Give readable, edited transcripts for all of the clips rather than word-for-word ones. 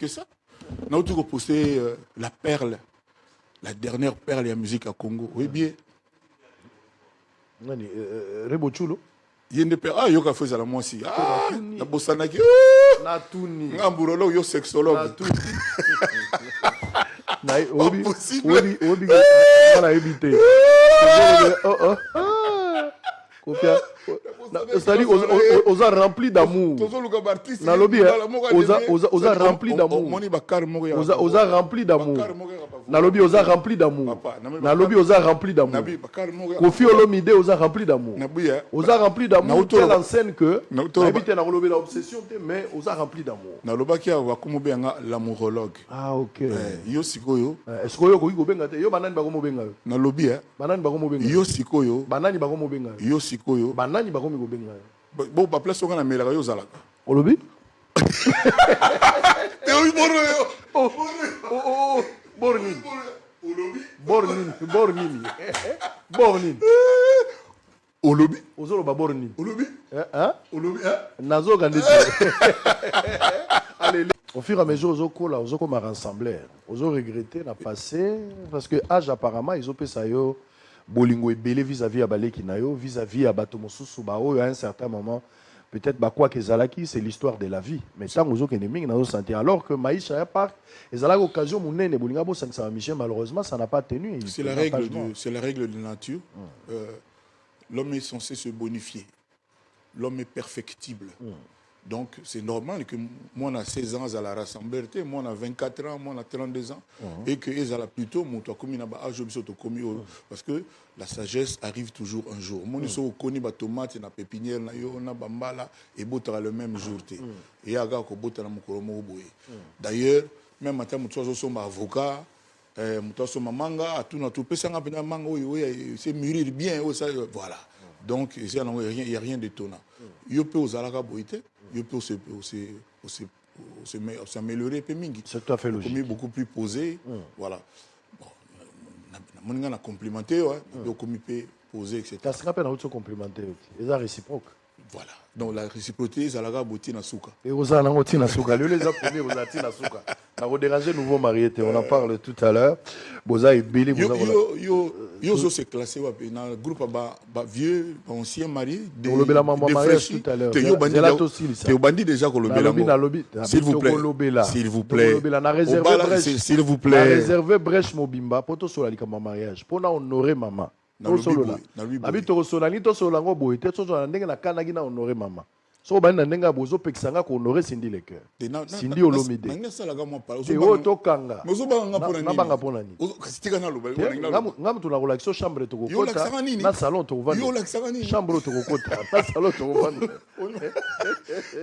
que ça. On a toujours posté la perle, la dernière perle de la musique à Congo. Oui, bien. Rebo Chulo. Il y a une perle. Ah, yo ka fait ça la moi aussi. Ah, la bossanaki. Natuni. Ngambulolo yo sexologue. Natuni. Obi. Obi. On a évité. Oh. C'est-à-dire, on a rempli d'amour. Nalobi, on a rempli d'amour. On a rempli d'amour. Nalobi, on a rempli d'amour. Nalobi, on a rempli d'amour. Kofi Olomide, on a rempli d'amour. On a rempli d'amour. Telle enseigne que, habité dans l'obsession, mais on a rempli d'amour. Nalobaki a wakumobe l'amourologue. Ah, ok. Yo sikoyo. Est-ce que yo benga te? Yo banani bakomo benga. Nalobi, banani bakomo benga. Yo sikoyo. Banani bakomo benga. Yo sikoyo. Banani bakomo benga. Bon, ba place on a melaka yo zalaka. Olobi? Te oui boro yo. Bornin. Olobi. Ozolo ba bornin. Olobi. Hein? Olobi. Nazo gandeti. Allez. Au fur et à mesure, aux comme un rassembleur. Aux regretté n'a passé parce que âge apparemment ils ont fait ça yo bolingo et belé vis-à-vis à Baleki nayo vis-à-vis à Batomosusu bao à un certain moment peut-être bah quoi que Zalaki c'est l'histoire de la vie mais tant aux autres ennemis n'a senti alors que Maïcha Park et Zalaki occasion mon nez bolinga bo ça Michel malheureusement ça n'a pas tenu. C'est la règle de nature. L'homme est censé se bonifier. L'homme est perfectible. Donc, c'est normal que moi, on a 16 ans, à la rassembleur, moi, on a 24 ans, moi, on a 32 ans, et que ils ont plutôt, parce que la sagesse arrive toujours un jour. Moi, nous sommes connus, les tomates, les pépinières, les bambala, et botara le même jour. Et aga ko botara mukoromo boye. D'ailleurs, même matin, nous sommes avocats, nous sommes manga, tout notre pesanga pena manga, c'est mûrir bien, voilà. Donc, il n'y a rien d'étonnant. Il peut aux alaka boite. Il peut s'améliorer. C'est tout à fait logique. Beaucoup plus posé. Voilà. On a complimenté, il peut poser, etc. Ça se rappelle, on a complimenté. C'est réciproque. Voilà. Donc la réciprocité, c'est la gabotie na souka. Et aux anangoti na souka. Les premiers aux ati na souka. On a redérangé nouveau marié. On en parle tout à l'heure. Boza et Billy. Yo se classé dans le groupe vieux, ancien marié. Des mariage tout à l'heure. T'es au bandit déjà qu'on le s'il vous plaît. S'il vous plaît. S'il vous plaît. Réservé brèche mobimba pour tout cela comme mariage. Pour honorer maman. Nabi to sola ni to sola ngo boy te to sola ndenge na kanagi na honorer maman. So ba na ndenga bozo pekisanga ko honorer Sindi le cœur. Sindi Olomide. Nanga sala ga mo pala. Te o to kanga. Mozo ba nga pona ni. Na banga pona ni. Kastika na loba. Ngam tu na relaxo chambre to ko kota. Na salon to vendre. Yo laksanga ni. Chambre to ko kota. Na salon to vendre.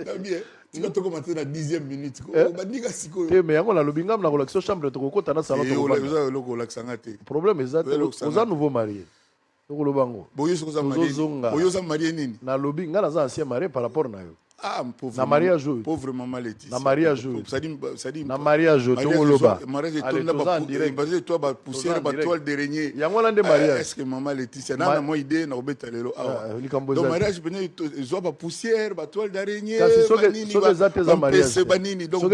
Na bien. Tu vas te commenter la 10e minute. Bandika siko. Te me yango la lobi ngam na relaxo chambre to ko kota na salon to ko vendre. Yo loko laksanga te. Problème est aux nouveau marié. Boyo za marié nini na lobi nga naza ancien marié par rapport na yo pauvre na mariage pauvre maman Laetitia na mariage ça dit na mariage to ngoloba mariage to na ba basé toi ba poussière ba toile d'araignée yango la nde mariage est-ce que maman Laetitia na moi idée na obeta lelo donc mariage bene zo ba poussière ba toile d'araignée kasi soke za te za mariage banini donc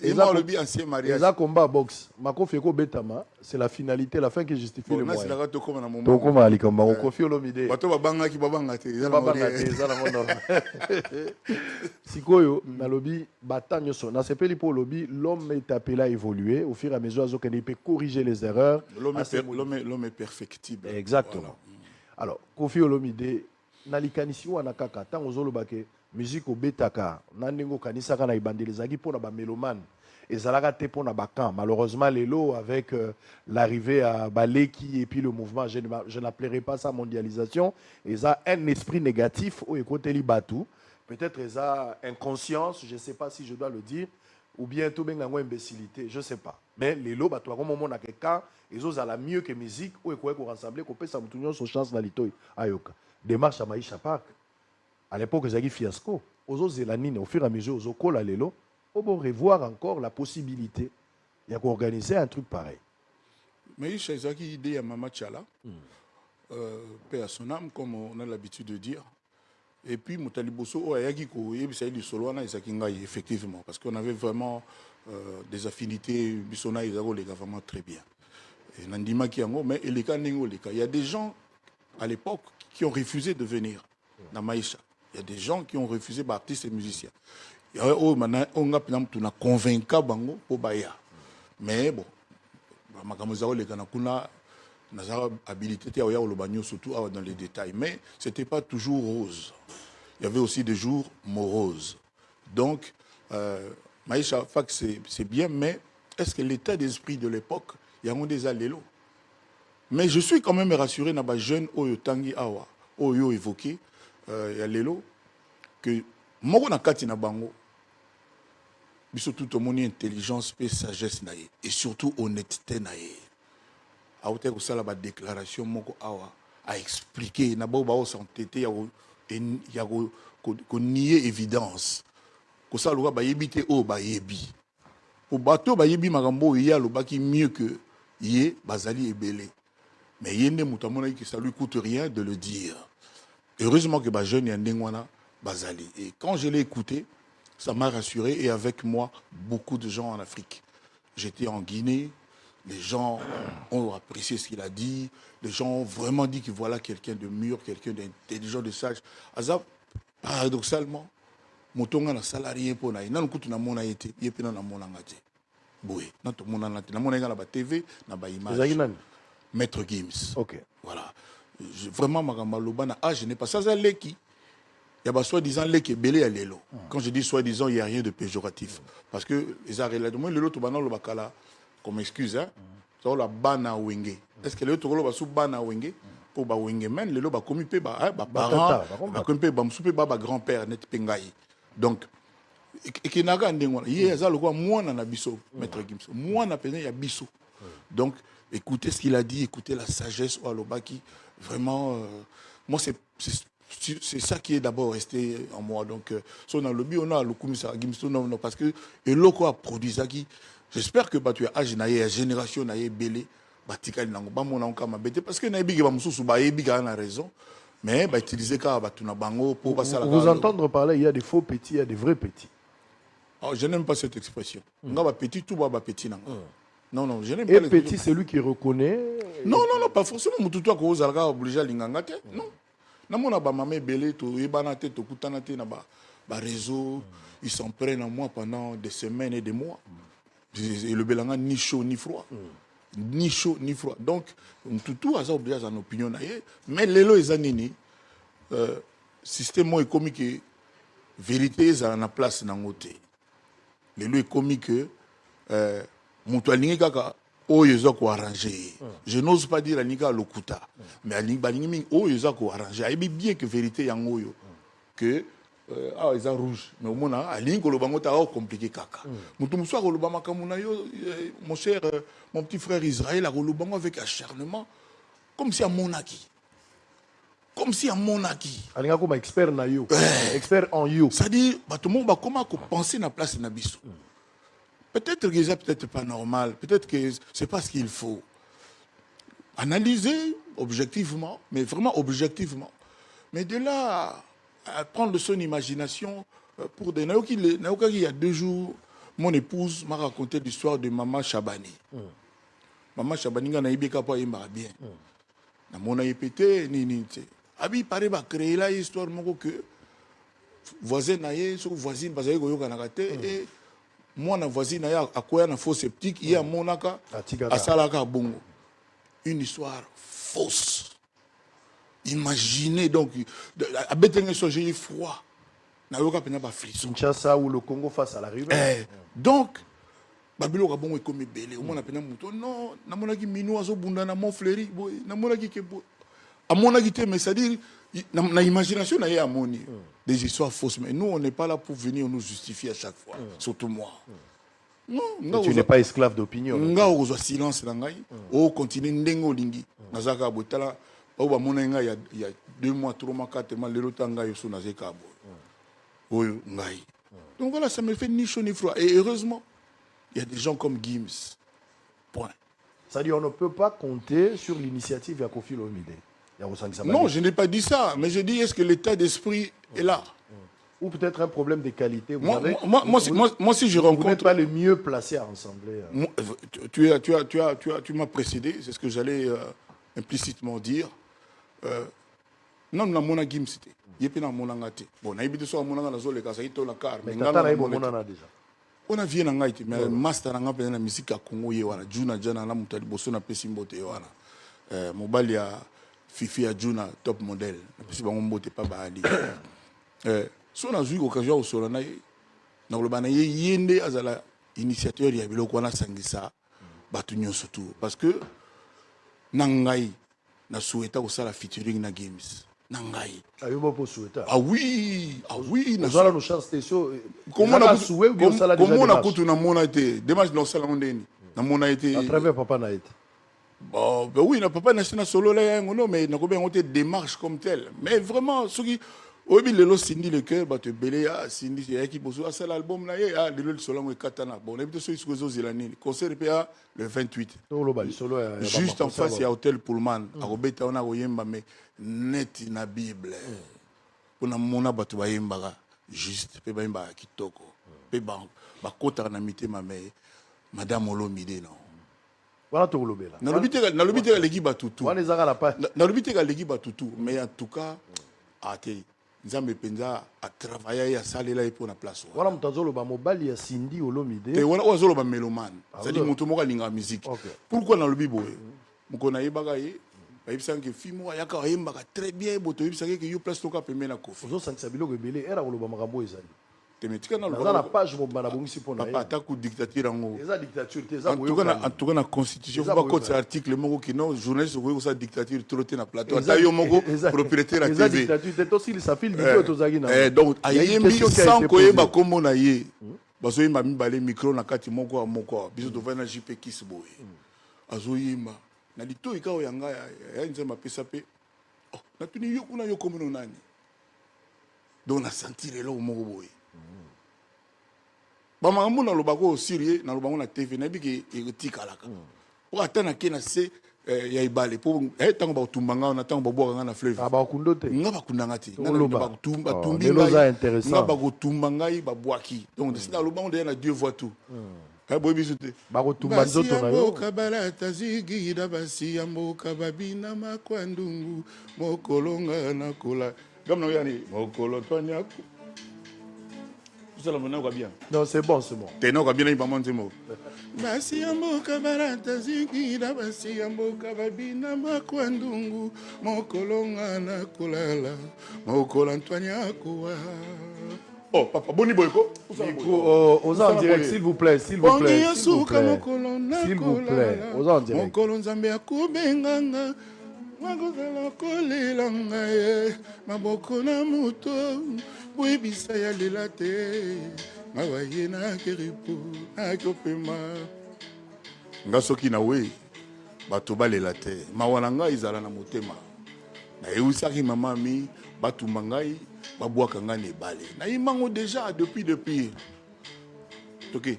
et moi le bi ancien mariage ça combat boxe makofi ko betama c'est la finalité la fin qui justifie le moyen na to comme na moment to comme ali kamba kofi Olomide bato babanga ki babanga te za na normal Sikoyo, nalobi, batanyo so. Na sepeli pour lobi, l'homme est appelé à évoluer au fur et à mesure qu'il peut corriger les erreurs. L'homme est perfectible. Exactement. Voilà. Alors, Kofi Olomide, nalikanisi wana kaka tango zolobake musique obetaka nandengo kanisa kana ibandelezaki pona ba mélomane ezalaka te pona bakan. Malheureusement lelo avec l'arrivée à Baleki et puis le mouvement je n'appellerai pas ça mondialisation, et ça un esprit négatif au ekoteli batu. Peut-être ils ont inconscience, je ne sais pas si je dois le dire, ou bien tout bien imbécilité, je ne sais pas. Mais les lots, à un moment, quand ils ont la mieux que musique, ou ils ont rassemblé, qu'on peut s'aboutir sur chance dans l'itoy. Ayoka. Démarche à Maïcha Park. À l'époque, ils avaient fiasco. Aux autres, au fur et à mesure, aux autres, les lots, on peut revoir encore la possibilité d'organiser un truc pareil. Maïcha, ils ont une idée à Mama Tchala, paix à son âme, comme on a l'habitude de dire. Et puis, Moutaliboso, effectivement, parce qu'on avait vraiment des affinités, Bissona et Zaro, les gars, vraiment très bien. Et Nandima Kiango, mais il y a des gens à l'époque qui ont refusé de venir dans Maïcha. Il y a des gens qui ont refusé, artistes et musiciens. On a convaincu Bango pour Baya. Mais bon, les gars, habilité surtout dans les détails. Mais ce n'était pas toujours rose. Il y avait aussi des jours moroses. Donc, Maïcha Fak, c'est bien, mais est-ce que l'état d'esprit de l'époque, il y a des allélos? Mais je suis quand même rassuré dans les jeunes Oyo Tangi Awa, Oyo évoqué, allélo, que Moko Nakati na Bango, surtout tout mon intelligence et sagesse et surtout honnêteté naïe. A outé ko sala ba déclaration Moko Awa a expliqué na ba ba s'entêter ya ko nier évidence. Ko sala ba yebité o ba yebi. Pour bateau ba yebi makambo ya lo baki mieux que yé bazali ebele. Mais yende mutamona que ça lui coûte rien de le dire. Heureusement que ba jeune ya ndengwana bazali. Et quand je l'ai écouté, ça m'a rassuré et avec moi beaucoup de gens en Afrique. J'étais en Guinée, les gens ont apprécié ce qu'il a dit, les gens ont vraiment dit que voilà quelqu'un de mûr, quelqu'un d'intelligent, de sage. Azab, paradoxalement, motonga na salarié pour na nan kutu na mona été, yepena na mona ngate. Boé, na to mona na mona na ba TV, na ba image. Maître Gims. OK. Voilà. Vraiment makamba loba na je n'ai pas ça leki. Il y a soi-disant leki belé à l'élo. Quand je dis soi-disant, il n'y a rien de péjoratif parce que les arrêts là, moi le lot bana lo bakala comme excuse hein. Ça la bana wenge. Est-ce que le lot ba sou bana wenge pour ba wenge men le lot ba komi pe ba parent ba komi pe ba msupe ba grand-père net pengai. Donc et qui naga ndengona yé za lokwa mwana na biso maître Gims. Mwana pena ya biso. Donc écoutez ce qu'il a dit, écoutez la sagesse au Alobaki. Vraiment moi c'est ça qui est d'abord resté en moi. Donc, si on a le bio, on a le commissaire Gims, parce que et l'oko a produit ça qui. J'espère que tu as âge la génération naïe belé, batikali nango, ba mon encore ma bête parce que naïe big ba mususu ba big a raison, mais ba utiliser ka ba tuna bango pour passer la. Vous entendre parler, il y a des faux petits, il y a des vrais petits. Oh, je n'aime pas cette expression. Nga ba petit tout ba petit nango. Non, je n'aime pas. Et petit, c'est lui qui reconnaît. Non, pas forcément. Mututu ko ozalga obligé linganga te. Non. Namona ba mamé belé to yebana te to kutana te na ba réseau, ils s'en prennent à moi pendant des semaines et des mois. Et le belanga ni chaud ni froid. Ni chaud ni froid. Donc tout a ça obligé en opinion naie, mais lelo ezanini système est comique vérité ça na place na ngote. Lelo est comique mutu alingi kaka oyo ko arranger. Je n'ose pas dire alinga lokuta, mais alingi mingi oyo ko arranger. Aibi bien que vérité yango yo que ils ont rouge mais au moins alingi ko lobango ta compliqué kaka. Mutu muso ko lobama kamuna yo mon cher mon petit frère Israël a ko lobango avec acharnement comme si à monaki. Comme si à monaki. Alinga comme expert na yo. Expert en yo. Ça dit ba tout monde ba comment ko penser na place na biso. Peut-être que c'est peut-être pas normal, peut-être que c'est pas ce qu'il faut. Analyser objectivement, mais vraiment objectivement. Mais de là à prendre de son imagination pour des... Il y a 2 jours, mon épouse m'a raconté l'histoire de Maman Chabani. Maman Chabani, elle a bien. Elle a répété, il paraît créer là histoire que voisin voisine, et moi, na voisine, à quoi un faux sceptique, il y a monaka, à Salaka Bongo. Une histoire fausse. Imaginez donc, à Bétengé, j'ai froid. Na yoka pena ba frisson. Kinshasa ou le Congo face à la rivière. Donc, Babilo Gabon est comme belé. Au moins, pena mouton. Non, na monaki mino azo bunda na mon fleuri, boy. Na monaki ke boy. À monaki te, mais c'est-à-dire, na imagination na ya moni. Des histoires fausses. Mais nous, on n'est pas là pour venir nous justifier à chaque fois. Surtout moi. Non, tu n'es pas esclave d'opinion. Nga ozo silence na ngai. O continue ndengo lingi. Nazaka botala. Il y a 2 mois, 3 mois, 4 mois, les autres ngai sont na zeka boy. Donc voilà, ça me fait ni chaud ni froid. Et heureusement, il y a des gens comme Gims. Point. C'est-à-dire on ne peut pas compter sur l'initiative de Kofi Olomide. Non, je n'ai pas dit ça. Mais je dis, est-ce que l'état d'esprit est là? ou peut-être un problème de qualité. Moi, si je vous rencontre... Vous n'êtes pas le mieux placé à ressembler. Tu m'as précédé, c'est ce que j'allais implicitement dire. Non, non, mon agim c'était. Il y a mon angate. Bon, on a évité ça à mon angate, les cas, ça y est, la car. Mais t'as pas mon déjà. On a vu un angate, mais master angate, la musique à Congo, y a Juna, Jana, la moutade, bossona, pessimbote, y Mobile a Fifi à Juna, top modèle. Si on ne pas bali. Si on a eu l'occasion au Solana, dans le banaye, yende azala initiateur ya biloko na sangisa batunyo surtout parce que nangai na souhaita ko sala featuring na games nangai ayobo po souhaita ah oui na sala no chance station comment on a kutu na mona été démarche no sala ndeni na mona été à travers papa na été bon ben oui na papa na solo là non mais na ko ben on démarche comme tel mais vraiment ce qui oui, le Cindy le cœur, bah te belé à Cindy, il y a qui bosse à cet album là, ah le solon et katana. Bon, on est plutôt sur les Zélani. Concert PA le 28. Juste en face il y a hôtel Pullman. À Robeta on a oyemba mais net na Bible. On a mona batu bayemba juste pe bayemba kitoko. Pe ba kota na mité ma mère Madame Olomide non. Voilà tout le bela. Na lobité l'équipe batutu. On les a la pas. Na lobité l'équipe batutu, mais en tout cas até Nzambe penza a travailler à saler là pour la place. Voilà mtazolo ba mobali ya Cindy Olomide. Et voilà ozolo ba meloman. Ça dit moto moka linga musique. Pourquoi dans le bibo mukona yebaka ye ba yebisa ke fimo yaka yembaka très bien boto yebisa ke yo place toka pembe na kofi. Ozo sangisa biloko ebele era koloba makambo ezali. Temetika na na page mo bana bongisi pona papa ataku dictature ngo. Eza dictature te eza boyo. En tout cas na constitution faut pas côté article moko ki non journaliste ko sa dictature troté na plateau. Ta yo moko propriétaire la TV. Eza dictature te to si ça file vidéo tozaki na. Donc ayembi sans koyeba kombo na ye. Baso yimba mibale micro na kati moko moko. Biso to vana JP Kiss boy. Azo yimba na lito ikao yanga ya nzema pesa pe. Oh, na tuni yo kuna yo kombo nani. Donc na sentir le moko boy. Bamakambo na lobako sérieux na lobango na TV na biki etikalaka po atana ke na se ya ibale po tango ba tumbanga na tango ba bwaka na fleuve ba kundo te nga ba kundanga te na ba tumba tumbi nga ba ko tumbanga ba bwaki donc c'est na lobango de na Dieu voit tout boy bisute ba ko tumba nzoto na yo kabala tazigi da basi amboka babina makwandungu mokolonga na kola gamna yani mokolo twanyaku. Non, c'est bon, c'est bon. T'es non, bien il va monter mot. Basi amboka barata zikida basi amboka babina makwandungu mokolonga na kulala mokola Antoine kwa. Oh papa boni boyko. Aux en direct s'il vous plaît, s'il vous plaît. S'il vous plaît. Aux en direct. Mokolo nzambe akubenganga. Magozala kolelanga ye maboko na moto boyebisa ya lela te mawaye na keripu akopema nga soki na we bato balela te mawa na ngai ezala na motema nayebisaki mamami batumba ngai babwaka ngai na ebale nayimango déjà depuis toke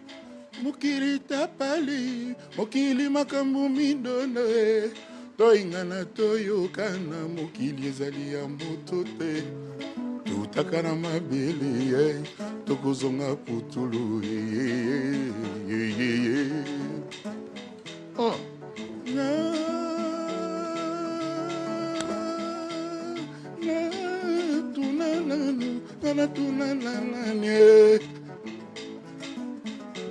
mokili tapali mokili makambo midono toingana toyokana mokili ezali ya moto te tutaka na mabele tokozonga putulu tunananane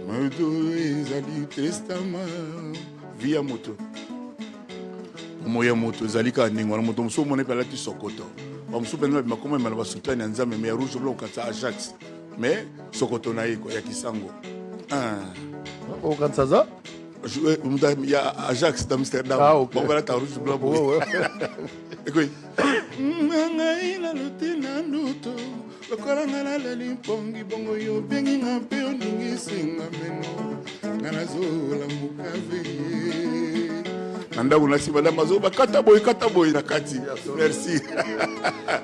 moto ezali testament via moto moya moto zalika ningo na moto muso mone pala ti sokoto ba muso pena ba koma mala ba sultani ya nzambe mais rouge blanc kata Ajax mais sokoto na yiko ya kisango o kansaza il y a Ajax d'Amsterdam bon voilà ta rouge blanc écoute ngai la lotina nduto lokola ngala la limpongi bongo yo bengi ngampe oningi singa meno ngana zola mukave Merci.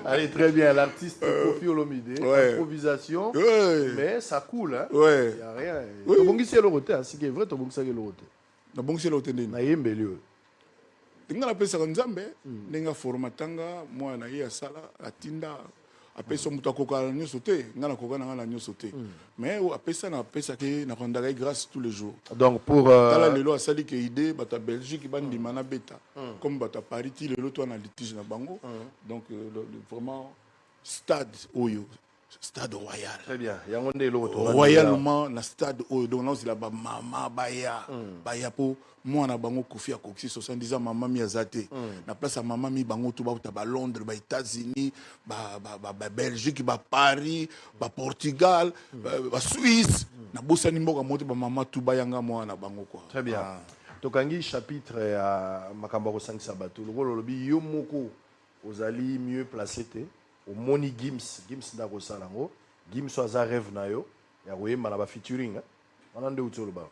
Allez, très bien. L'artiste Kofi Olomide, improvisation, mais ça coule. Hein? Ouais. Il n'y a rien. Oui. C'est le roté, c'est vrai, tu as le roté. Tu as le roté. Tu as le roté. Tu as le roté. Ndenga formatanga moi na ya sala atinda après son muta koka na sauté ngana koka na nyo sauté mais après ça na pesa ke na rondaka grâce tous les jours. Donc pour tala lelo asali ke idée bata Belgique bandi mana beta comme bata Paris ti lelo to na litige na bango donc vraiment stade oyo stade royal. Très bien. Yangonde lo royalement na stade oyo donc là c'est la ba mama baya baya po moi na bango Kofi akoki 70 ans maman mi azate na place à maman mi bango to ba Londres ba États-Unis ba Belgique ba Paris ba Portugal ba Suisse na bosani mboka moto ba maman tout ba yanga moi na bango quoi. Très bien. Tokangi chapitre à Makambako 5 Sabato le lobi yo moko ozali mieux placé te au moni Gims ndako salango Gims aza rêve na yo ya koyemba na ba featuring wana nde utolo ba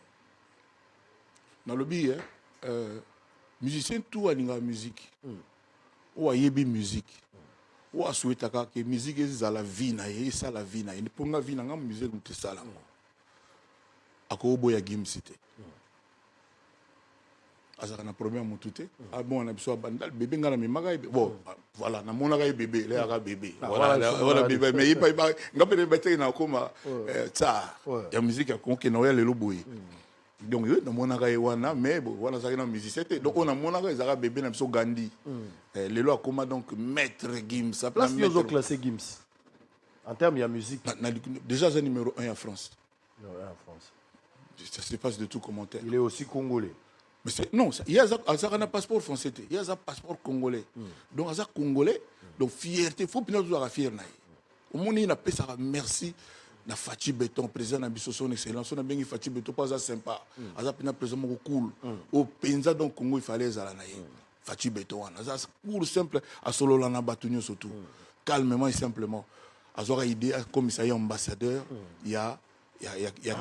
na lobby musicien tout alinga musique ou ayebi musique ou asouetaka que musique ezala vie na ye ça la vie na ye pour nga vie na nga musique muté sala ako boya Gims te azaka na problème mutu te ah bon na biso bandal bébé ngala mi maga bon voilà na mona ga bébé là ga bébé voilà bébé mais il pas ngapere bete na koma ça ya musique ya konke na ya lelo boye donc na mona ga wana mais bon voilà ça na musicien te donc on a mona ga ezaka bébé na biso Gandhi lelo akoma donc maître Gims sa place nous ont classé Gims en termes de musique déjà c'est numéro 1 en France. Non, en France ça se passe de tout commentaire. Il est aussi congolais. Mais non, il y a un passeport français, il y a un passeport congolais. Donc, il y a un congolais, donc fierté, il faut que nous soyons fiers. Au moins, il y a un merci à Fachi Béton, président de son excellence. On a bien Fachi Béton, pas sympa. Il y a un président cool. Au Penza, donc, Congo, il fallait aller. Fachi Béton, c'est cool, simple, à solo lana batunyo surtout. Calmement et simplement. À idée, comme ça y est ambassadeur, il y a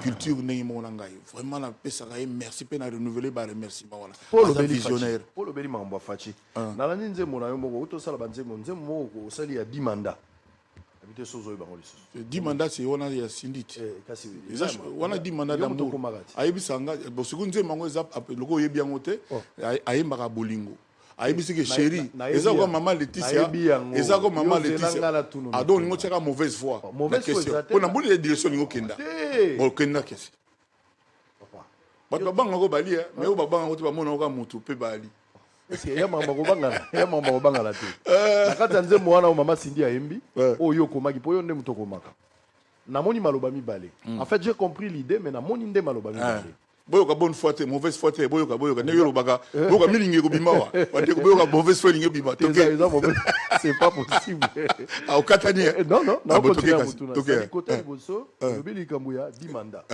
culture vraiment la paix ça merci pour renouveler ba remerciement voilà pour visionnaire pour le beli mamba fachi na la nze mona yo moko to sala banze monze moko sali ya 10 mandats habité sozo ba ngoli 10 mandats c'est on a ya sindit kasi on a 10 mandats d'amour ayebi sanga bo sekunde mango eza loko yebi yangote ayembaka bolingo ayebi que chéri eza ko maman Laetitia eza ko maman Laetitia adon ngo tshaka mauvaise foi on a bonne direction ngo kenda bon kenda kesi bato banga ko bali mais o babanga ko ba mona ko mutu pe bali est-ce ya mama ko banga la te nakata nze mwana o mama Cindy ayembi o yo komaki po yo nde muto komaka namoni maloba mibale en fait j'ai compris l'idée mais namoni nde maloba mibale boyoka bonne foi te mauvaise foi te boyoka ne yolobaka boyoka milingi ko bimawa wande ko boyoka mauvaise foi lingi bima c'est pas possible au katani non continue côté bosso le beli kambuya 10 mandats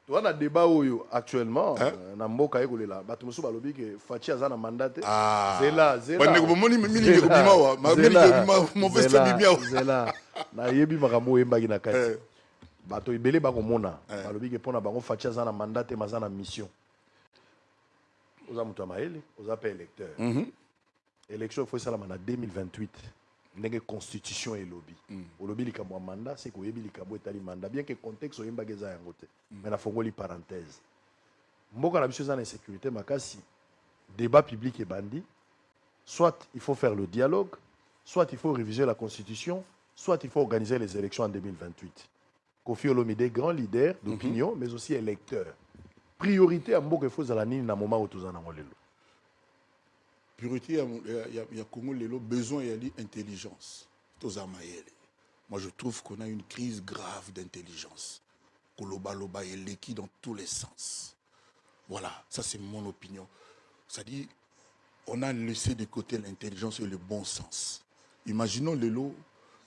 to na débat oyo actuellement na mboka ekolela bato mosu balobi ke Fachi aza na mandat zela wande ko moni milingi ko bimawa milingi ko bimawa mauvaise foi bimia zela na yebi makambo embaki na kati bato ibele bakomona balobi ke pona bango Fachi aza na mandat te maza na mission oza mutu ya mayele oza pe électeur élection faut sala na 2028 ndenge constitution elobi olobi likambo ya mandat c'est koyebi likambo etali mandat bien que contexte oyembaki eza yango te mais na fongoli parenthèse mboka na biso eza na insécurité makasi débat public ebandi soit il faut faire le dialogue soit il faut réviser la constitution soit il faut organiser les élections en 2028. Kofi Olomide, grand leader d'opinion, mais aussi électeur. Priorité à Mboka Fozala Nini na moment où tout en lelo. Priorité il y a Congo lelo besoin il y a l'intelligence. Moi je trouve qu'on a une crise grave d'intelligence. Koloba loba et l'équi dans tous les sens. Voilà, ça c'est mon opinion. C'est-à-dire on a laissé de côté l'intelligence et le bon sens. Imaginons lelo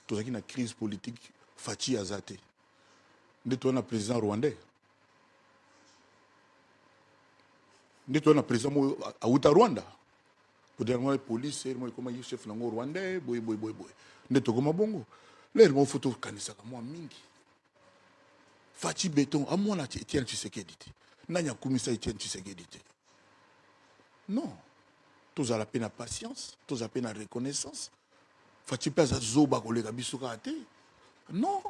tout ça qui une crise politique Fachi Azate. Nous sommes un président rwandais. Nous sommes un président à Rwanda. Pour dire que la police, comment il chef rwandais, boy. Nous sommes bongo. Là, il photo kanisa moi mingi. Fachi Béton, à moi, Etienne Tshisekedi. Nanya Koumissa Etienne Tshisekedi. Non. Tous à la peine à patience, tous à la peine à reconnaissance. Fachi Paz à Zoba, kolega bisuka ate. Non.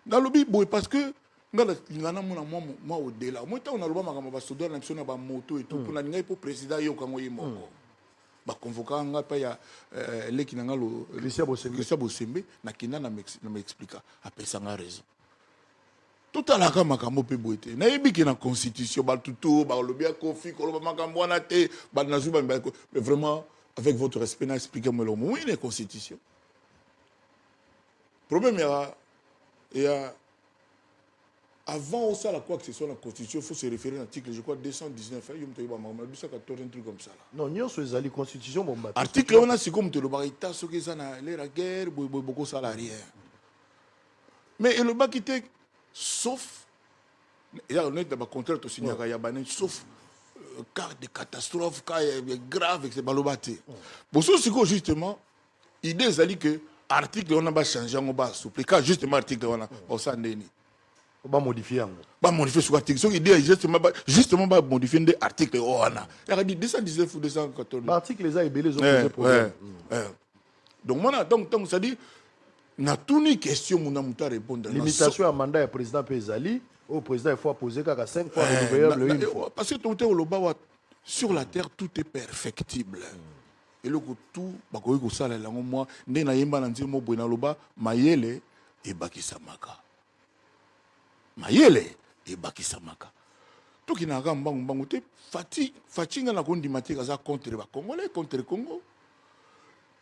Dans le bible, parce que moi au-delà. Moi, on a le droit de se donner la moto et tout pour la pour président et au Congo. ba convoquer nga pa ya leki na nga lo Christian Bosembe na kinda na m'expliquer apesa nga raison tout à la makambo pe boité na yebiki na constitution ba tuto ba lobia kofi ko ba makambo wana te ba nazuba mais vraiment avec votre respect na expliquez-moi le mot oui la constitution problème il y a avant ça, quoi que ce soit la Constitution, il faut se référer à l'article, je crois, 219, 214, un truc comme ça. Non, nous sommes la Constitution. Article, on a c'est comme le barita, ce qui est la guerre, beaucoup salariés. Mais le bas qui était, sauf, il y a un contraire au Seigneur, sauf cas de catastrophe, cas grave, c'est balobaté. Pour ça, c'est justement, l'idée, c'est que l'article, on a changé, on a souple, car justement, l'article, on a changé. On va modifier. Pas modifier sur l'article. Il dit justement pas modifier l'article. Il a dit 219 ou 214. L'article les a ébélés, ils ont posé donc, moi, donc, ça dit, na toutes les questions, on a répondre. Limitation à mandat du président Pézali, au président, il faut poser 5 fois renouvelable une fois. Parce que sur la terre, tout est perfectible. Et le tout, ça, moi, Nena Yemba Nanzi Mobuna Loba, Mayele et Bakisamaka. Mayele et Bakisamaka. Tout qui n'a pas de fatigue na kondi matika za contre les Congolais, contre le Congo.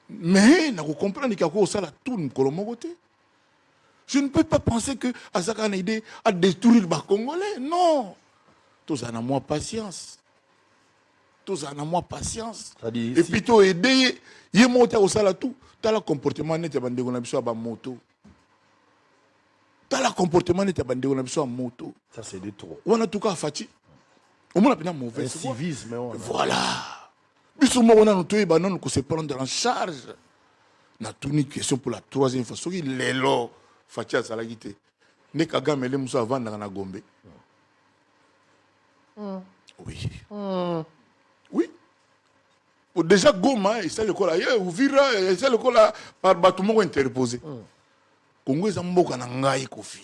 Mais na ko comprendre qu'il y a ça la tout côté. Je ne peux pas penser que Azaka a une idée à détruire les Congolais. Non. Tous en a moins patience. Tous en a moins patience. Et puis to aider, y monter au sala tout. T'as le comportement net ya bande na biso ba moto. T'as le comportement net ya bande na biso moto. Ça c'est de trop. On a tout cas fati. Au moins la mauvais civisme. Voilà. Biso mo on a noté ba non ko se prendre en charge. Na tout une question pour la troisième fois. Soki lelo fati a salagité. Ne Kagame le muso avant na Gombe. Oui. Oui. Déjà Goma, c'est le col ailleurs, ou Vira, c'est le col par bâtiment interposé. Congo est un mot na ngai kofi.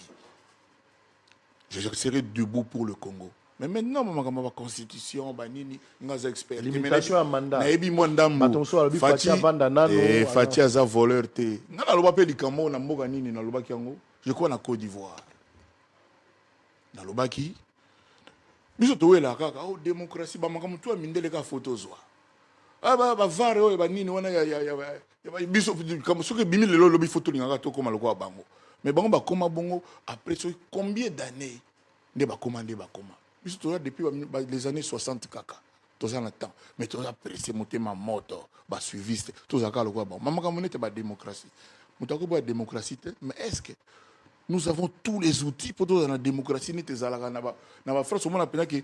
Je serai debout pour le Congo. Mais maintenant, ma constitution, banini, ngaza expert. Limitation à mandat. Na ebi mwandambo. Fati aza voleur te. Na loba pe likambo na mboka nini na loba kiango. Je crois na Côte d'Ivoire. Na loba ki. Biso to wela kaka o démocratie ba makamu to mindele ka photo zwa. Ba vare o ba nini wana ya biso comme ce que bimi lelo lobi photo ngaka to koma lokwa bango. Mais bango ba koma bongo après combien d'années ne ba commander ba koma. Biso to depuis les années 60 kaka. To ça na temps. Mais to après monter ma moto ba suiviste to ça ka lokwa bango. Mama kamonete ba démocratie. Mutako ba démocratie mais est-ce que nous avons tous les outils pour dans la démocratie. Dans la France, on a que tout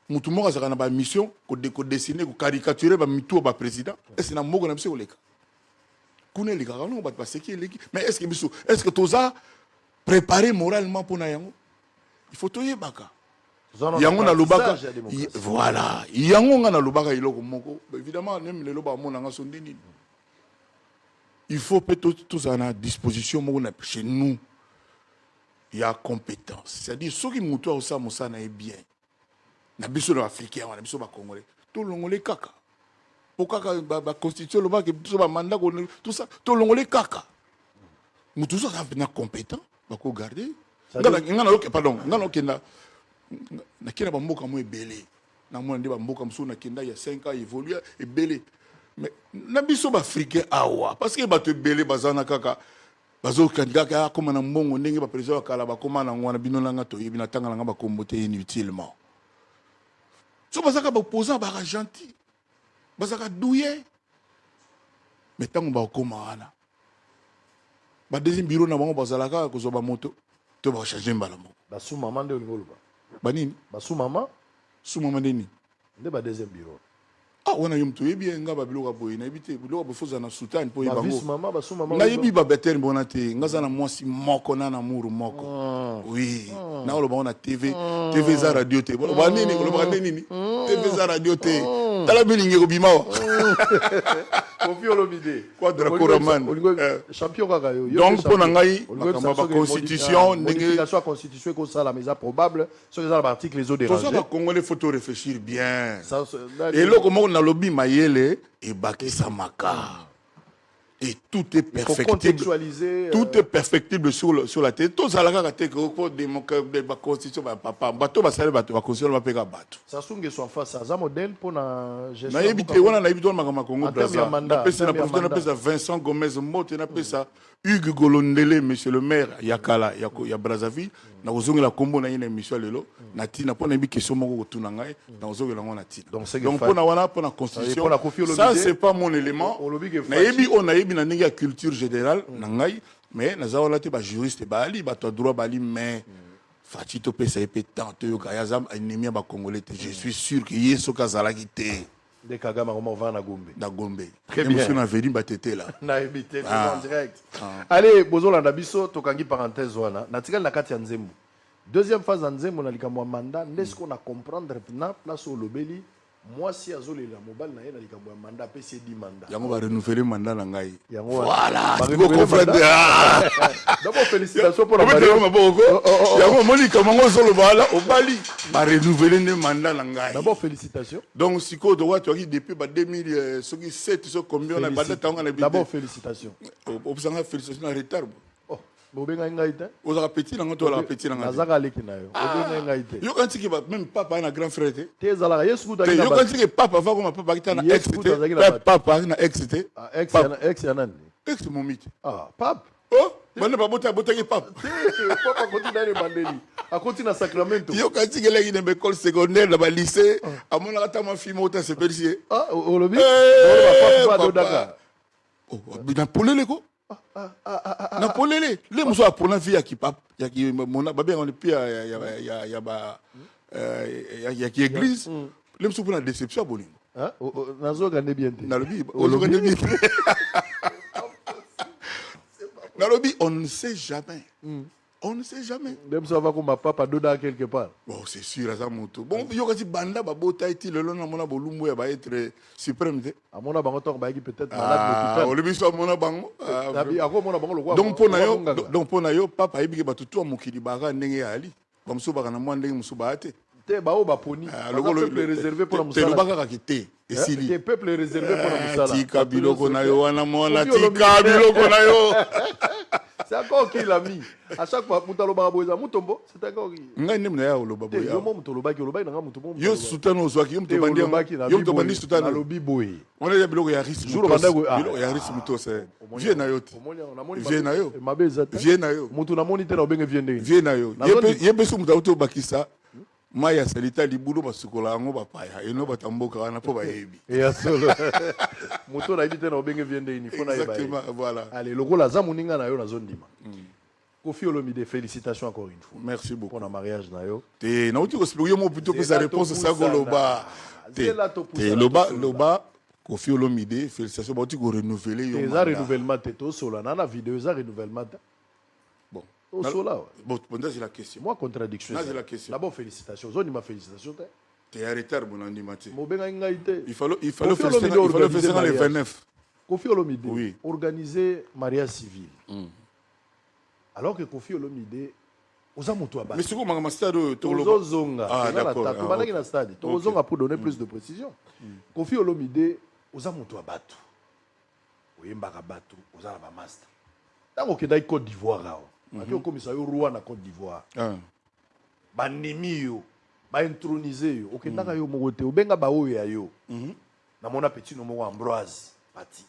le monde a une mission de dessiner, de caricaturer le président. Et c'est un mot qu'on a besoin de faire. Mais est-ce que tu as préparé moralement pour Nayango? Il faut tout y baka. Yango na lubaka. Voilà. Yango na lubaka iloko moko. Évidemment, même les loba mon sont dini. Il faut peut-être tous à la disposition chez nous. Il y a compétence. C'est-à-dire, ceux qui moutent au Samosana est bien. Na biso les Africains, na biso les Congolais. Tout le monde est kaka. Pourquoi la constitution, le mandat, tout ça, tout le monde est kaka. Nous tous sommes compétents. Il faut garder. Pardon. Na kina bamboka mo ebele. Na mo ndé bamboka mso na kenda il y a 5 ans évolué ebele. Mais na biso ba Africain awa parce que ba te belé bazana kaka. Bazo kandaka comme na mbongo ndenge ba président kala ba koma na ngwana bino nanga to yebina tanga nga ba kombote inutilement. So bazaka ba opposant ba gentil. Bazaka douye. Mais tango ba koma wana. Ba deuxième bureau na bango bazalaka ko zo ba moto to ba changer mbala mo. Ba sous maman de ngolo ba. Ba nini? Ba sous maman nini? De ba deuxième bureau. Ah on a yum to yebi nga ba biloko boy na ebité biloko ba foza na sultan po yebango. Ba maman ba sous maman. Na yebi ba beter bonate ngaza na mwasi moko na na muru moko. Oui. Na lo ba na TV za radio te. Ba nini ko ba nini? TV za radio te. tala bilingi kobima Kofi Olomide quoi de la Koraman champion kaka yo donc pour ngai makamba ba constitution modification à constitution ko sala mais probable sur les articles les autres dérangés tout ça congolais faut réfléchir bien et là comment on a lobby mayele et bakisa maka et tout est perfectible. Tout est perfectible sur la tête. Tout ça, la tête, la constitution, papa, bateau, va salir, bateau, va constitution, va payer bateau. Ça songe soit face à ça modèle pour la gestion. Na yebite, on a habité dans ma Congo Brazza. Na pesa Vincent Gomez Mote, na pesa Hugues Golondele, monsieur le maire, Yakala, ya Brazzaville. Na ozongi la combo na yene émission lelo. Na tina pour na bi question moko tuna ngai, na ozongi la ngona tina. Donc pour na wana pour la constitution. Ça c'est pas mon élément. Na yebi on a yebi na ninga culture générale na ngai, mais na zaola te ba juriste ba ali ba to droit ba ali mais Fatito pesa epé tant yo kayazam ennemi ba congolais. Je suis sûr que yeso kazala kité. De Kagama comment va na Gombe. Na Gombe. Très bien. Monsieur na veni batete là. Na évité en direct. Allez, bozola na biso tokangi parenthèse wana. Na tikali na kati ya Nzembo. Deuxième phase en Nzembo na likambo mandat, n'est-ce qu'on a comprendre na place au lobeli. Moi si azole la mobile na ye na likambo mandat PC 10 mandat. Yango va renouveler mandat na ngai. Voilà. D'abord félicitations pour la mandat. Yango moni kamango solo bala au Bali. Va renouveler ne mandat na ngai. D'abord félicitations. Donc siko de wa tu as depuis 2007 so combien on a mandat tanga na. D'abord félicitations. Obsanga félicitations en retard. Bobenga ngaita. Aux appétits na ngoto la appétit na ngaita. Nazaka leki na yo. Bobenga ngaita. Yo kanti ki même papa na grand frère te. Te zala yesu ta yo kanti ki papa va comme papa kita na ex te. Papa na ex te. Ex ya nani? Ex momite. Pap. Oh, bana babota ki papa. Papa continue na bandeli. A continue na Sacramento. Yo kanti ki leki na école secondaire na ba lycée. Amona kata ma fille mota se percier. Olobi. Papa do Dakar. Oh, bina polele ko. Na polele le muso apona vie ya kipap ya ki mona babe on pia ya ba ya ki église le muso pona déception bolingo nazo gande bien te na lobi ozo gande bien na lobi on ne sait jamais. On ne sait jamais. Même ça va comme ma papa doda quelque part. Bon, c'est sûr, ça monte. Bon, yo kasi banda ba bota iti le lona mona bolumbu ya ba être suprême. A mona bango tok ba peut-être malade d'hôpital. O le biso mona bango. Ako mona bango lokwa. Donc pona yo papa ibiki ba tutu mokili ba ndenge ali. Ba muso ba na mwa ndenge muso ba ate. Te ba o ba poni. Le peuple réservé pour la musala. Te lo baka kité. Esili. Le peuple réservé pour la musala. Tika biloko na yo wana mona tika biloko na yo. C'est encore qui l'a mis. À chaque fois, Moutalo Baraboisa, Moutombo, c'est encore qui. Ngai nem na ya olobaboya. Yo Moutolo Baki, Olobai, Nanga Moutombo. Yo soutano zwaki, yo mtobandi. Yo mtobandi soutano. Na lobi boy. On est biloko ya risque. Biloko ya risque mutose. Vie na yo te. Vie na yo. Mabeza te. Vie na yo. Mutu na moni te na obenge vie ndenge. Vie na yo. Yebe su mutauto bakisa. Maya salita libulu basukola ngo bapaya. Eno batamboka wana po bayebi. Ya solo. Mutu na ibite na obenge vie ndenge ni fona yeba. Exactement, voilà. Allez, lokola za muninga na yo na zone dima. Kofi Olomide, félicitations encore une fois. Merci beaucoup. Pour le mariage na yo. Te na uti ko expliquer mo plutôt que sa réponse ça goloba. Te loba Kofi Olomide, félicitations ba uti ko renouveler yo. Te za renouvellement te to sola na vidéo za renouvellement. Bon. Au sola. Bon, c'est la question. Moi contradiction. C'est la question. D'abord félicitations. Zone ma félicitations. T'es en retard mon animateur. Mo benga ngaite. Il fallait faire les 29. Kofi Olomide oui. Organiser mariage civil. Alors que Kofi Olomide oza moto abaki. Mais c'est comment ma stade Tozonga. Ah d'accord. Tu vas dans stade. Tozonga pour donner plus de précision. Kofi Olomide oza moto abatu. Oyembaka batu oza na ba master. Tango ke dai Côte d'Ivoire là. Aki okomisa yo roi na Côte d'Ivoire. Banimi yo, ba introniser yo. Okendaka yo moko te obenga ba oyo ya yo. Na mona petit no moko Ambroise Pati.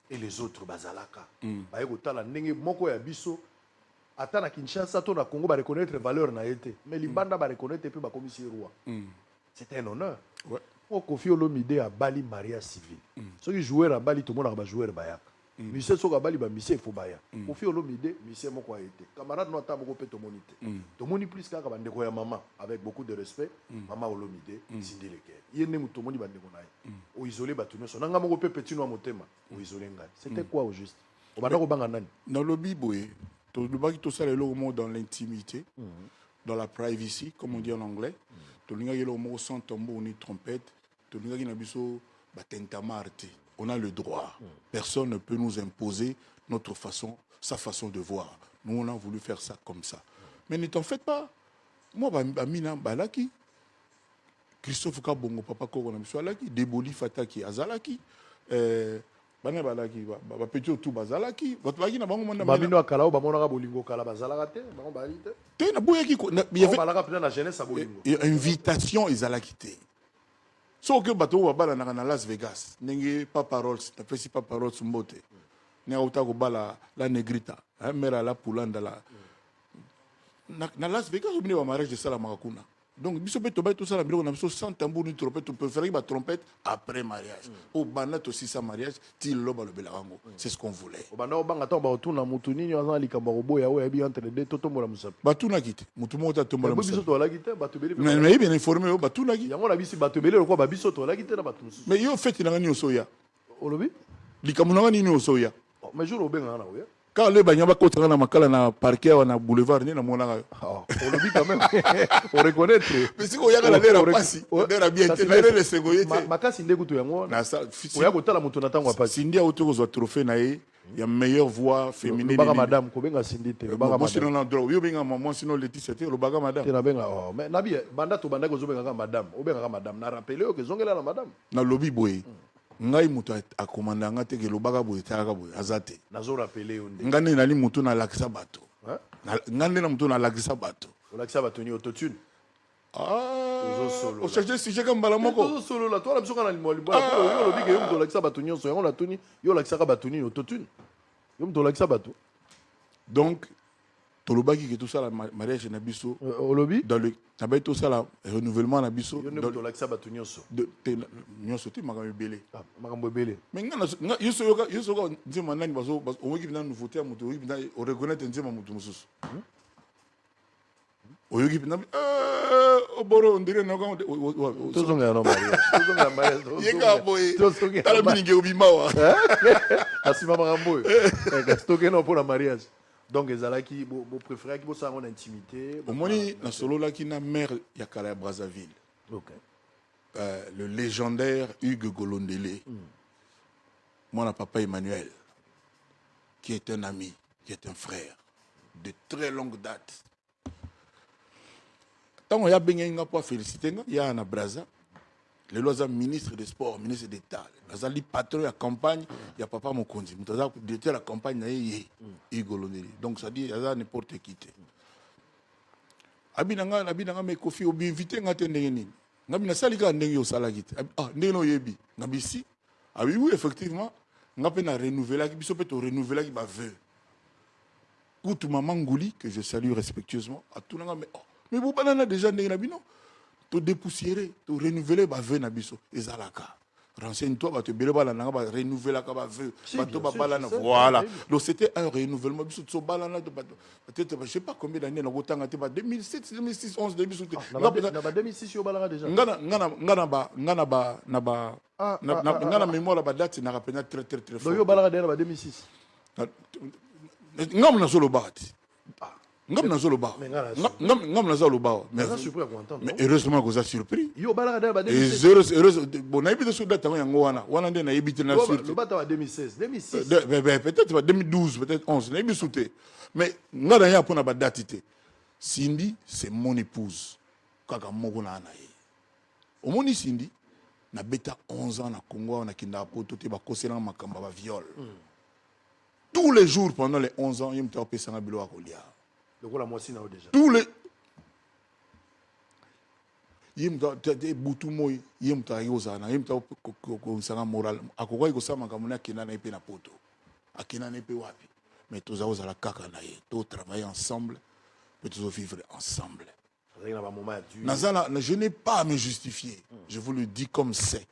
Et les autres bazalaka. Ba yeko tala ndenge moko ya biso. Ata na Kinshasa to na Congo ba reconnaître valeur na été. Mais libanda ba reconnaître pe ba commissaire roi. C'était un honneur. Ouais. O Kofi Olomide a Bali mariage civil. Ceux qui jouaient à Bali tout le monde a joué bayak. Monsieur Soka Bali ba monsieur faut baya. Kofi Olomide monsieur moko a été. Camarade no ata moko pe to monite. To moni plus ka ba ndeko ya maman avec beaucoup de respect. Maman Olomide Cindy Leker. Yene muto moni ba ndeko na ye. O isolé ba tuno so nanga moko pe petit no motema. O isolé ngai. C'était quoi au juste? O bana ko banga nani? Dans le biboé. Tout le bas qui tout ça le mot dans l'intimité, dans la privacy, comme on dit en anglais. Tout le monde le mot sans tambour ni trompette. tolingaki na biso batentama te. On a le droit. Personne ne peut nous imposer notre façon, sa façon de voir. Nous, on a voulu faire ça comme ça. Mais ne t'en faites pas. Moi, Bamina Balaki, Christophe Kabongo, Papa Koro, Alaki, Deboli Fataki, Azalaki, Bana Balaki, Petit tout Bazalaki, votre bagui n'a pas mon Babino Akalao, Bamona Bolingo Kalabazalate, il y avait une invitation, ils allaient quitter. Sauf que bateau va bala na Las Vegas, n'engue pas parole, t'as fait si pas parole sur mbote. N'engue autant que bala la negrita, mère la poulanda la. Na Las Vegas on venait au mariage de Salamakuna. Donc biso peut tomber tout ça la on a besoin sans tambour ni trompette, on peut faire une trompette après mariage. Au banat aussi ça mariage, til loba le belarango. C'est ce qu'on voulait. Au banat au banga to ba otuna mutuni nyo azali kambarobo ya we bi entre les deux toto mola musapi. Batuna kite, mutumo ta tombola musapi. Biso to la kite, batubeli. Mais bien informé batuna kite. Yango na bisi batubeli le quoi ba biso to la kite na batu. Mais yo fait na ngani osoya. Olobi? Likamuna ngani ni osoya. Mais jour obenga na oya. Quand le banyaba kotanga na makala na parquet na boulevard ni na mona. On le dit quand même. On reconnaît. Mais si on y a la l'air passi, l'air bien été, l'air le segoyé. Makasi ndeko to yango. Na ça. On y a kotala mutu na tango passi. Cindy a autour zo trophée na ye, ya meilleure voix féminine. Baga madame ko benga Cindy te. Baga madame. Sinon na droit, yo benga maman sinon Laetitia te, lo baga madame. Te na benga oh, mais nabi banda to banda ko zo benga madame. O benga madame. Na rappeler o ke zongela na madame. Na lobby boy. Ngai mutu a commandé nga te ke lo baga boy ta ka boy azate. Na zo rappeler o nde. Ngane na li mutu na lakisa bato. Ngane na mutu na lakisa bato. O lakisa bato ni autotune. O chercher sujet comme balamoko. Ozo solo la toi la biso kana limoli boy. Yo lo bige yo mutu lakisa bato nyonso yango la tuni yo lakisa ka bato ni autotune. Yo mutu lakisa bato. Donc tolobaki que tout ça la mariage na biso olobi dans le tabaye tout ça la renouvellement na biso dans le lakisa bato nyonso de nyonso te makambo ebele makambo ebele mais ngana yeso yoka nzema nani bazo omoki bina nouveauté ya mutu oyoki bina o reconnaître nzema mutu mususu oyoki bina oboro ndire na kwa tozonga na mariage yeka boy tala bininge obimawa asima makambo stoke no pour la mariage. Donc, ezalaki bo préféré ki bo sa en intimité. Au moni na solo la ki na mère ya Kala Brazzaville. OK. Le légendaire Hugues Golondele. Mon papa Emmanuel qui est un ami, qui est un frère de très longue date. Tant on y a benga pas féliciter nga ya na Brazza. Le loza ministre des sports, ministre d'État. Azali patron de la campagne, il y a papa Mokonzi. Mutaza directeur de la campagne na yé Igoloneli. Donc ça dit aza n'importe qui te. Abinanga me kofi obi invité ngate ndengeni. Ngabina salika ndengi yo salagite. Ah ndeno yebi. Ngabisi. Ah oui effectivement, ngape na renouveler ki biso peut renouveler ki ba vœu. Koutou maman Ngouli que je salue respectueusement. A tout nga mais vous banana déjà ndengena bino. To dépoussiérer, to renouveler ba vœu na biso ezalaka. Renseigne-toi, ba te bele bala na ba renouveler ka ba vœu. Ba to ba bala na voilà. Donc c'était un renouvellement biso to bala na peut-être je sais pas combien d'années na kotanga te ba 2007, 2006, 11 biso te. Na ba 2006 yo bala déjà. Ngana mémoire ba date na rappena très fort. Donc yo bala déjà ba 2006. Ngam na solo bati. Ngam na zolo ba. Ngam na zolo ba. Mais heureusement que vous a surpris. Yo balaka ba 2016. Heureusement bon na ibite so date yango wana nde na ibite na surpris. Le bata ba 2016, 2006. Peut-être 2012, peut-être 11, na ibisouté. Mais ngana ya pona ba date té. Cindy, c'est mon épouse. Kaka moko na na ye. Omoni Cindy na beta 11 ans na Congo na kinda poto te ba kosela makamba ba viol. Tous les jours pendant les 11 ans, il me t'a pesa na bilo akolia. La moitié n'a déjà. Tous les. Yimta te butu moy yimta yozana yimta ko sanga moral akoko iko sama kamuna kina na ipe na poto akina na ipe wapi mais tous za la kaka na ye to travailler ensemble mais tous vivre ensemble. Nazana je n'ai pas à me justifier, je vous le dis comme c'est.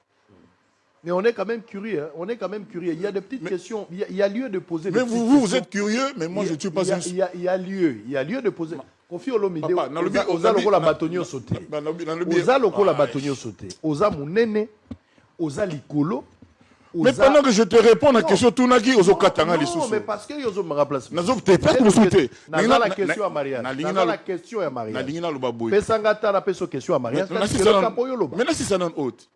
Mais on est quand même curieux, hein? On est quand même curieux. Il y a des petites questions, il y a lieu de poser des questions. Mais vous êtes curieux, mais moi je ne suis pas il y a lieu de poser. Confie au Lomide, oza loko la batonio sauté. Oza loko la batonio sauté. Oza munene, oza likolo. Mais pendant que je te réponds à la question, tout n'a qui ozo katanga les sous. Non, mais parce que yozo me remplace. Nazo te pas pour souhaiter. Naza la question à mariage. Naza la question à mariage. Na lingina lo baboy. Pesangata la question à mariage. Maintenant si ça non haute.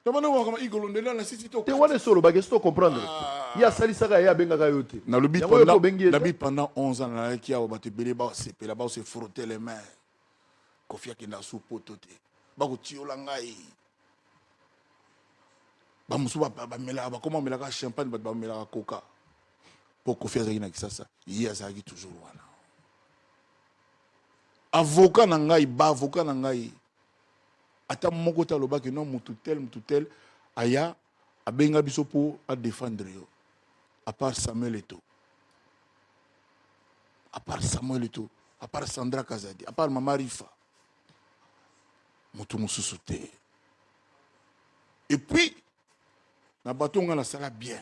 te wana solo bagesto comprendre ya salisaka ya bengaka yo te pendant 11 ans na ki awa bato ebele basepela se frotter les mains Kofi akenda su poto te bakotiola ngai bamosusu bamelaka bakoma bamelaka champagne bato bamelaka coca mpo Kofi azalaki na Kisasa ye azalaki toujours wana avocat na ngai baavocat na ngai ata moko te alobaki non mutu tel aya abenga biso mpo adéfendre yo à part Samuel Eto'o à part Sandra Kazadi à part Mama Rifa mutu mosusu te et puis na bato nga nasala bien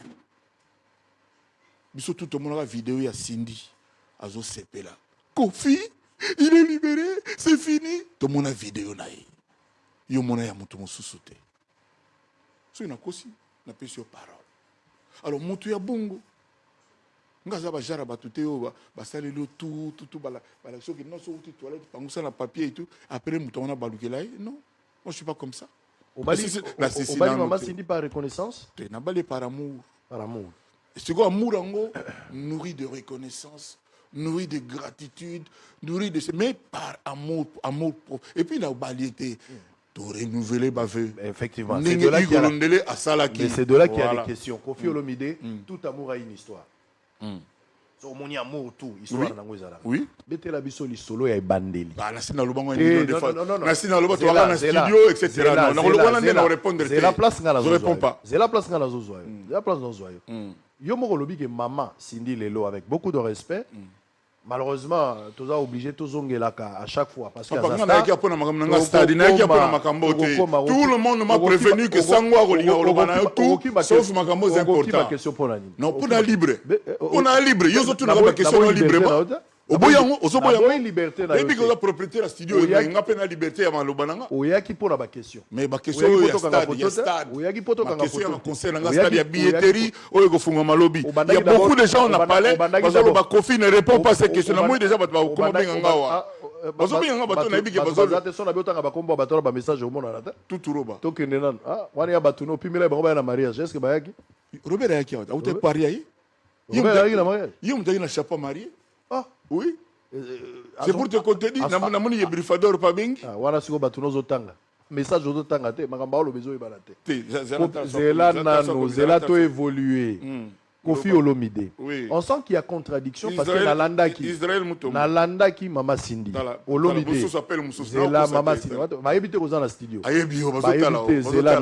biso tout omonaka vidéo ya Cindy azosepela Kofi il est libéré c'est fini tomona vidéo na ye yo mona ya mutu mosusu te soki nakosi napesi yo parole alors mutu ya bongo nga aza bajara bato te oyo basaleli yo tout balakisi soki non soki uti toilette pangusa na papier et tout après mutu wana balukela ye non moi je suis pas comme ça obali Mama Cindy par reconnaissance te nabali par amour c'est quoi amour yango nourri de reconnaissance nourri de gratitude nourri de mais par amour et puis na obali te de renouveler ma vœu. Effectivement, c'est de là qu'il y a mais c'est de là qu'il y a des questions. Kofi Olomide, tout amour a une histoire. So mon amour tout histoire na ngozala. Oui. Bete la biso li solo ya bandeli. Bah na sina lobango million de fois. Na sina lobango to na studio etc. Na lobango na répondre. C'est la place ngala. Je réponds pas. C'est la place ngala zozo. C'est la place dans zoyo. Yo moko lobi que maman Cindy Lelo avec beaucoup de respect. Malheureusement, tu es obligé de zonger à chaque fois. Parce que tout le monde m'a prévenu que Sangwa tout, sauf Makambo est important. Non, pour la libre. Pour la libre. Ils ont tout la question librement. Au bout de liberté, et puis la propriété de la studio, il y a une liberté avant le banana. Il y a qui pour la question. Mais la question est il y a stade. Il y a question concerne la stade, il y a billetterie, il y a beaucoup de gens on a parlé. Kofi ne répond pas à ces questions. Moi déjà, comment bien ngawa. Bazobinga bato na biki bazolo. Attention na biotanga bakombo bato ba message au monde na. Tout roba. To kenenan. Ah, wani ya bato no pimela ba ba na mariage. Est-ce que ba yaki? Robert yaki wa. Ou te pari ayi? Robert yaki na mariage. Yom tagi na chapeau marié. Ah, oui. C'est pour te contenir. Na moni ye brifador pa bengi. Ah, wana siko bato no zotanga. Message ozotanga te, makamba olo bezo ebala te. Zela to évoluer. Kofi Olomide. Oui. On sent qu'il y a contradiction parce que Nalanda qui Mama Cindy. Olomide. Zela Mama Cindy. Va éviter aux gens la studio. Zela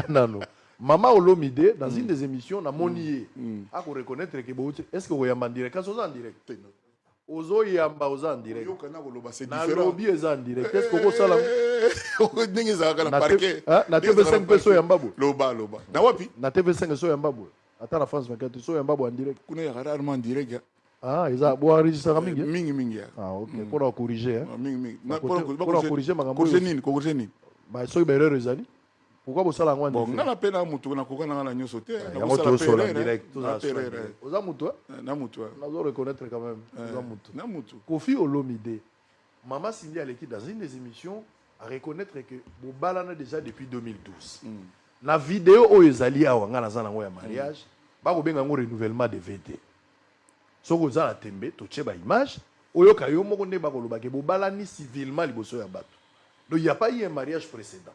Nano. Mama Olomide, dans une des émissions, on a monié. À reconnaître que est-ce que vous êtes en direct? Quand vous êtes en direct, Ozo yamba oza en direct. Na lobby eza en direct. Qu'est-ce que vous savez? Na TV5 peso yamba bo. Loba. Na wapi? Na TV5 so yamba bo. Attends la France 24 so yamba bo en direct. Kuna ya rarement en direct. Ah, ils ont boire enregistrer mingi. Mingi. Ah, OK. Pour corriger hein. Mingi. Pour corriger makambo. Corriger nini? Ba so berero ezali. Pourquoi vous sala ngwandi? Bon, ngana pena mutu na kokana na nyoso te. Na ko sala en direct. Oza mutu? Na mutu. Na zo reconnaître quand même. Oza mutu. Na mutu. Kofi Olomide. Mama Cindy à l'équipe dans une des émissions à reconnaître que Bobalana déjà depuis 2012. La vidéo où ils allaient à Wangana Zanango ya mariage, ba ko benga ngo renouvellement de VT. So ko za la tembe to cheba image, oyo kayo moko ne ba ko loba ke Bobalani civilement liboso ya bato. Donc il y a pas eu un mariage précédent.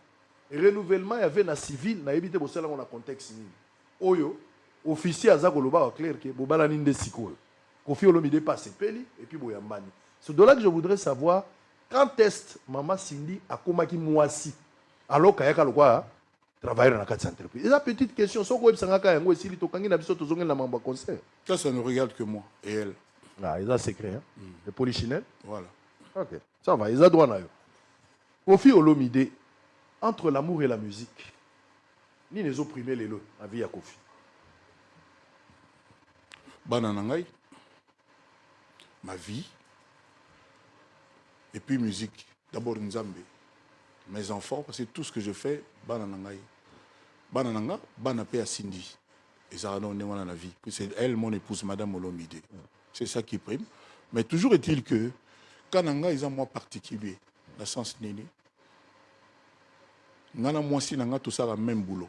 Renouvellement, il y avait un civil, il y avait un contexte. Oyo, officier a Zagoloba clair que Bobala Ninde Sikol. Kofi Olomide passe Peli et puis Boyambani. C'est de là que je voudrais savoir quand est-ce Mama Cindy a comaki Mouassi alors Kayaka Lokwa travaille dans la carte entreprise. Et la petite question, c'est quoi Sangaka Yango et Sili Tokangi n'a pas besoin de la membre conseil. Ça ne regarde que moi et elle. Ah, ils ont secret, hein. Le polichinelle. Voilà. Ok, ça va, ils ont droit. Kofi Olomide. Entre l'amour et la musique, ni les opprimés les lots, la vie à Kofi. Bananangai, ma vie, et puis musique. D'abord Nzambe, mes enfants, parce que tout ce que je fais, Bananangai. Banananga, Banapé à Cindy. Et ça a donné la vie. C'est elle, mon épouse, Madame Olomide. C'est ça qui prime. Mais toujours est-il que, Kananga, ils ont un moi particulier, dans le sens Nini. ngana mwasi na nga tout ça même boulot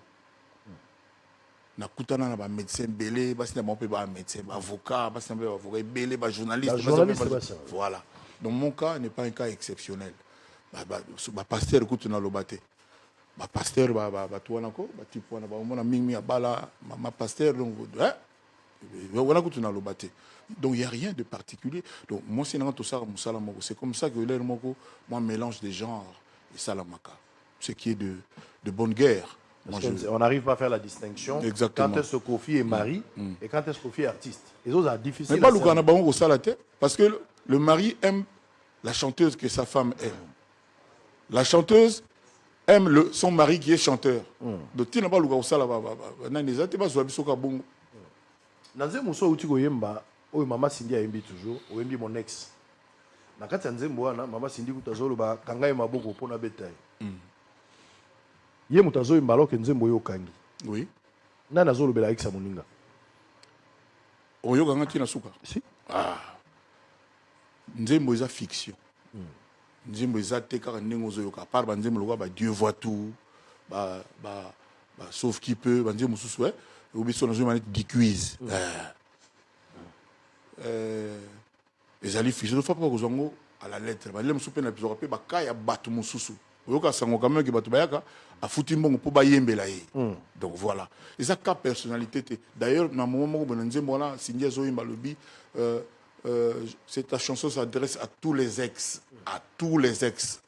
na kutana na ba médecin belé basi na ba médecin avocat basi na ba avocat belé ba journaliste voilà donc mon cas n'est pas un cas exceptionnel ba pasteur kutu na lobate ba pasteur ba tuana ko ba type wana ba mona mingi abala ma pasteur donc wana kutu na lobate donc il y a rien de particulier donc moi c'est tout ça musala moko c'est comme ça que l'air moko moi mélange des genres et salamaka ce qui est de bonne guerre. On n'arrive pas à faire la distinction. Exactement. Quand est-ce que Kofi est mari et quand est-ce que Kofi est artiste. Les autres sont difficiles. Mais pas le Canabon au Salate, parce que le mari aime la chanteuse que sa femme aime. La chanteuse aime son mari qui est chanteur. Donc tu n'as pas le au Salate. Naneza te pas zoabi soka bongo. Nanze muso uti ko yemba o mama Cindy a yembi toujours, o yembi mon ex. Na kati nzembo wana mama Cindy kutazolo ba kanga maboko pona betaille. Ye mutazo imbalo ke nzembo yo kangi. Oui. Nana zolo bela exa moninga. Oyo ganga tina suka. Si. Ah. Nzembo eza fiction. Nzembo eza te kaka ndenge ozo yoka par ba nzembo lokwa ba Dieu voit tout. Ba sauf qui peut ba nzembo susu obiso na zo manette di quiz. Ezali fiction faut pas kozongo à la lettre. Ba lem soupe na biso pe ba kaya batu mususu. Oyoka sango quand même que batu bayaka a foutu mbongo pour bayembela ye. Donc voilà. Et ça cas personnalité. D'ailleurs na moment moko bonanzembo wana Cindy zo yimba lobi cette chanson s'adresse à tous les ex, à tous les ex.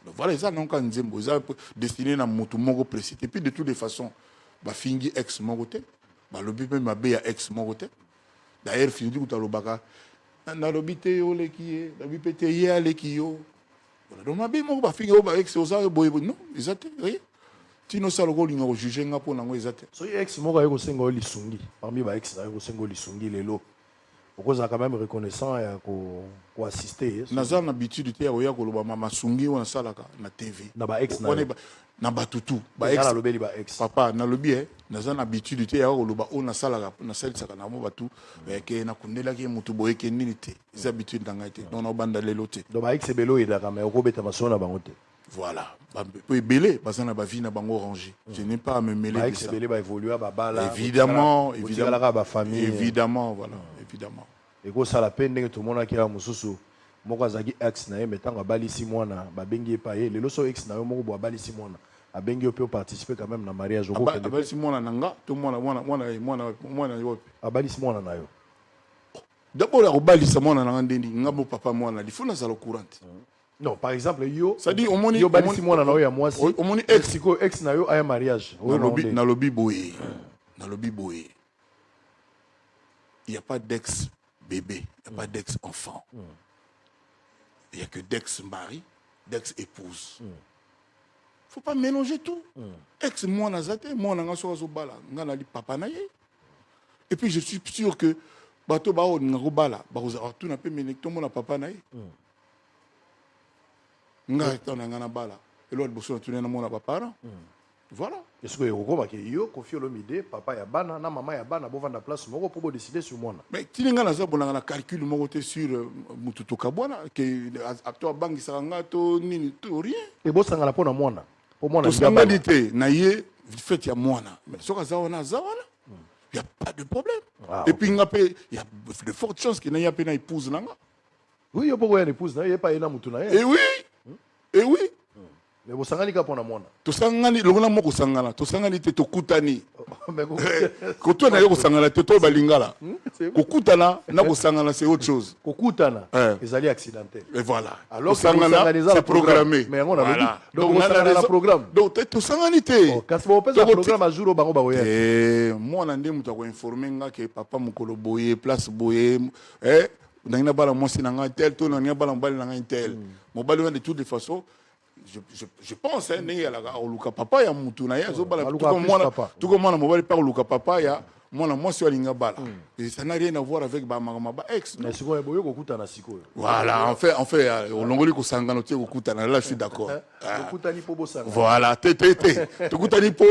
Donc voilà, ça non quand nzembo ça destiné na mutu moko précis. Et puis de toutes les façons ba fingi ex moko te, ba lobi même ma be ex moko te. D'ailleurs fingi ku talobaka na lobi te yo leki, na lobi pete ye aleki yo. Donc ma be moko ba fingi ba ex oza boye non, exact, rien. Tino saloko linga ko juger nga po nango exact. So ex moko ayeko sengo lisungi, parmi ba ex ayeko sengo lisungi lelo. Pourquoi ça quand même reconnaissant et ko assister. Naza na habitude te ya oya ko loba mama sungi wana salaka na TV. Na ba ex na na batutu ba ex na lobeli ba ex. Papa na lobi naza na habitude te ya ko loba ona salaka na salisaka na mo batu ke na kundela ke mutu boye ke nini te. C'est habitude ndanga te. Non na banda lelo te. Donc ba ex belo ida kama ko beta masona bango te. Voilà. Peut belé parce que na ba vie na bango rangé. Je n'ai pas à me mêler de ça. Belé va évoluer ba bala. Évidemment, ba famille. Évidemment, voilà, évidemment. Et ko sala pende to mona ki ya mususu moko azaki ex na ye metanga balisi mwana ba bengi pa ye lelo so ex na yo moko bo balisi mwana a bengi yo peut participer quand même na mariage ko kende. Balisi mwana nanga to mwana yo. A balisi mwana na yo. D'abord la balisa mwana nanga ndendi ngabo papa mwana il faut na sala courante. Non, par exemple, yo, ça dit, on yo balisi mwana na yo ya mwasi. On moni ex na yo aya mariage. Na lobi boye. Na lobi boye. Il y a pas d'ex bébé, il y a pas d'ex enfant. Il y a que d'ex mari, d'ex épouse. Faut pas mélanger tout. Ex mwana zate, mwana nga so bala, nga na li papa na ye. Et puis je suis sûr que bato ba o nga bala, ba o tout na pe menekto mona papa na ye. Nga tona ngana bala et l'autre bosso tourner na mona papa voilà est-ce que yoko ba ke yo Koffi Olomide papa ya bana na mama ya bana bo vanda place moko pour décider sur mona mais tininga na za bona na calcul moko te sur mututo kabwana que acteur bangi saranga to nini to rien et bo sangala pona mona po mona to sangalité na ye fait ya mona mais soka za wana il y a pas de problème et puis ngapé il y a de fortes chances qu'il n'y a pas na épouse nanga oui yo poko ya épouse na ye pas ena mutu na ye et oui. Eh oui. Mais vous sangani ka pona mona. To sangani longona moko sangana. To sangani te to kutani. Ko to na yo sangana te to balingala. Ko kutana na ko sangana c'est autre chose. Ko kutana ezali accidentel. Et voilà. Alors sangana c'est programmé. Mais on a voilà. Donc on a le programme. Donc to sangani te. Kasi bo pesa programme a jour bango ba oya. Moi na ndemu ta ko informer nga ke papa mukolo boye place boye nangina bala mwasi nanga tel to nangina bala mbali nanga tel mo bali de toutes les façons je pense ndenge la luka papa ya mutu na ya zo bala tout comme moi mo bali par luka papa ya mwana mwasi walinga bala et ça n'a rien à voir avec ba mama ba ex mais siko ya boyo kokuta na siko voilà en fait olongoli ko sangana te kokuta na là je suis d'accord kokutani po bosanga voilà te to kutani po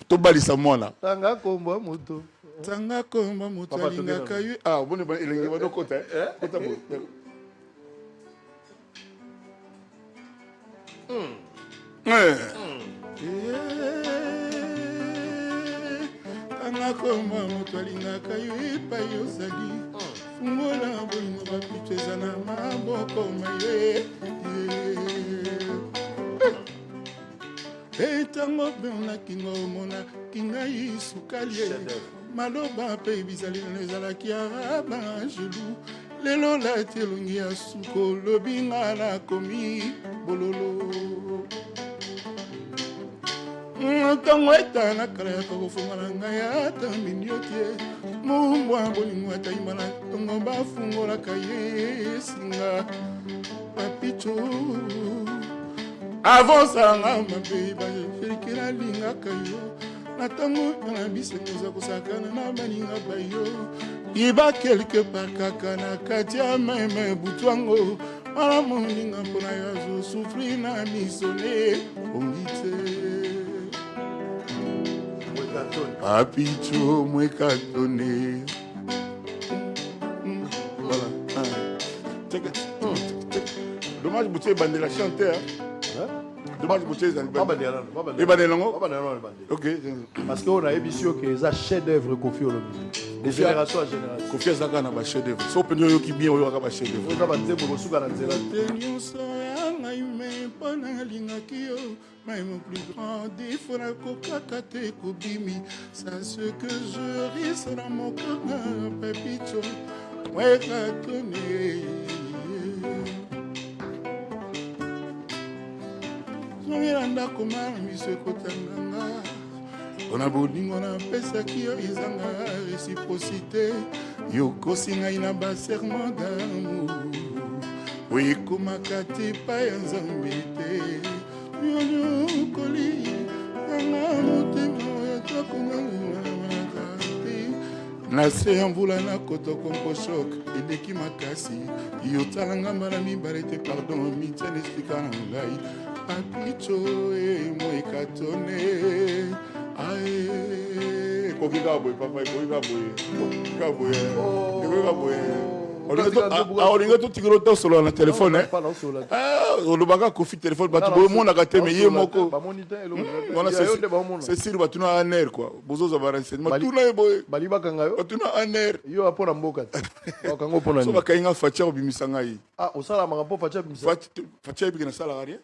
to balisa mwana tanga kombo mutu tanga komba mutalinga kayu bone ba elengi ba dokota kota bo Tanga koma moto alingaka yo epai ozali fungola bolingo bapitu eza na maboko maye etango mpe onakinga omona kingai sukalie maloba mpe bizali nano ezalaki arabangelu lelo lati elongi ya suko lobinga nakomi bololo ntango etana kala ya kokofunga na ngai ata minio tie mombwa bolingo atayimba na ntongo bafungolaka ye esinga papicho avonsanga mabe bajerike nalingaka yo na ntango na bisengo oza kosakana na baninga bayo iba quelque part kaka na kati ya meme butwango mala moninga mpona yo azosufri na misone ongi te Papicho mwekatone. Voilà. Dommage Boutier bandé la chanteur. Dommage Boutier Ok. Parce qu'on a émission qui est un chef-d'œuvre Kofi Olomide. De génération à génération. Kofi Azaka na ba chef-d'œuvre. So penyo yo ki bien yo ka ba chef-d'œuvre. On va nzembo kosuka na nzela. Mon plus grand défaut na kokaka te kobimi. C'est ce que je risque dans mon cœur, Papicho. Moi katone. Zongelanda komana miso kotanganga. On a bolingo na pesa ki yo izanga réciprocité. Yo kosinga ina ba serment d'amour. Oui komaka te pa ya nzambe te. nase ambula na kotoko mposhok eleki makasi yotalanga mbala mibale te pardon mitiane esplika na ngai papicho moekatone ae kokika boye papa ekokika boye olinga totikelo tosolola na telefone olobaka kofi telefone bato bomonaka te me ye moko c'est sûr batuna aner quoi bozozwa barenseignement tuna ye boye batuna aner so bakainga fatia obimisa ngai fatia yebiki nasalaka rien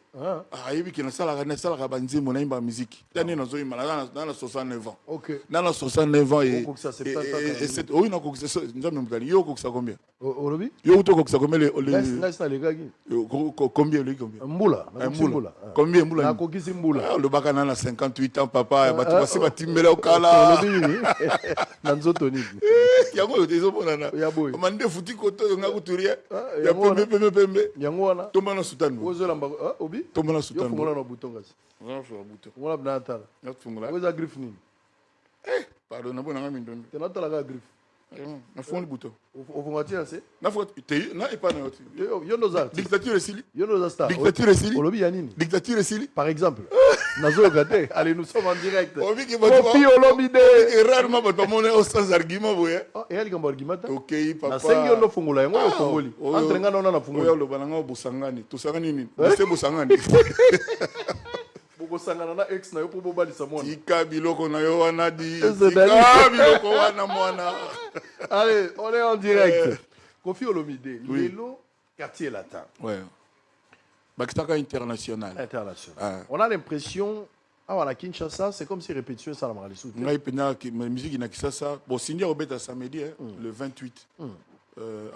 ayebiki nasalaka banzembo nayimba miziki tani nazoyimba nana 69 ans nana 69 ans oyo nakokisa nzambe mutali yo okokisa combien Olobi? Yo uto kokisa combien combien lui Mbula. Combien mbula? Na kokisi mbula. Le baka na 58 ans papa batu basi batimbela okala. Olobi. Na nzoto nini? Yango yo tezo bonana. Mande futi koto yo ngakuturia. Ya pembe. Yango wana. Tomba na sutanu. Ozo lamba obi? Tomba na sutanu. Yo fungola na butonga si. Ngana fungola buton. Ngona bna atala. Yo fungola. Oza griffe nini? Pardon na bona ngami ndondo. Tena atala ga griffe. Na fond le bouton. Au fond c'est na faut na et pas na yoti. Yo noza. Dictature esili. Yo noza star. Dictature esili. Olobi ya nini? Dictature esili. Par exemple. Nazo gate. Allez, nous sommes en direct. Kofi Olomide. Rarement bato mone au sans argument boye. Et ali kambo argument. OK papa. Na sengi yo no fungola yango yo fungoli. Entre nga na fungola. Yo lo bananga busangani. Tusangani nini? C'est busangani. Sangana na ex na yo po bobalisa mwana. Tika biloko na yo wana di. Tika biloko wana mwana. Allez, on est en direct. Kofi Olomide, Lelo quartier latin. Ouais. Bakitaka international. On a l'impression à Kinshasa, c'est comme si répétition ça la marali sous. Ngai pena ki musique na Kinshasa, bon signer obeta samedi le 28.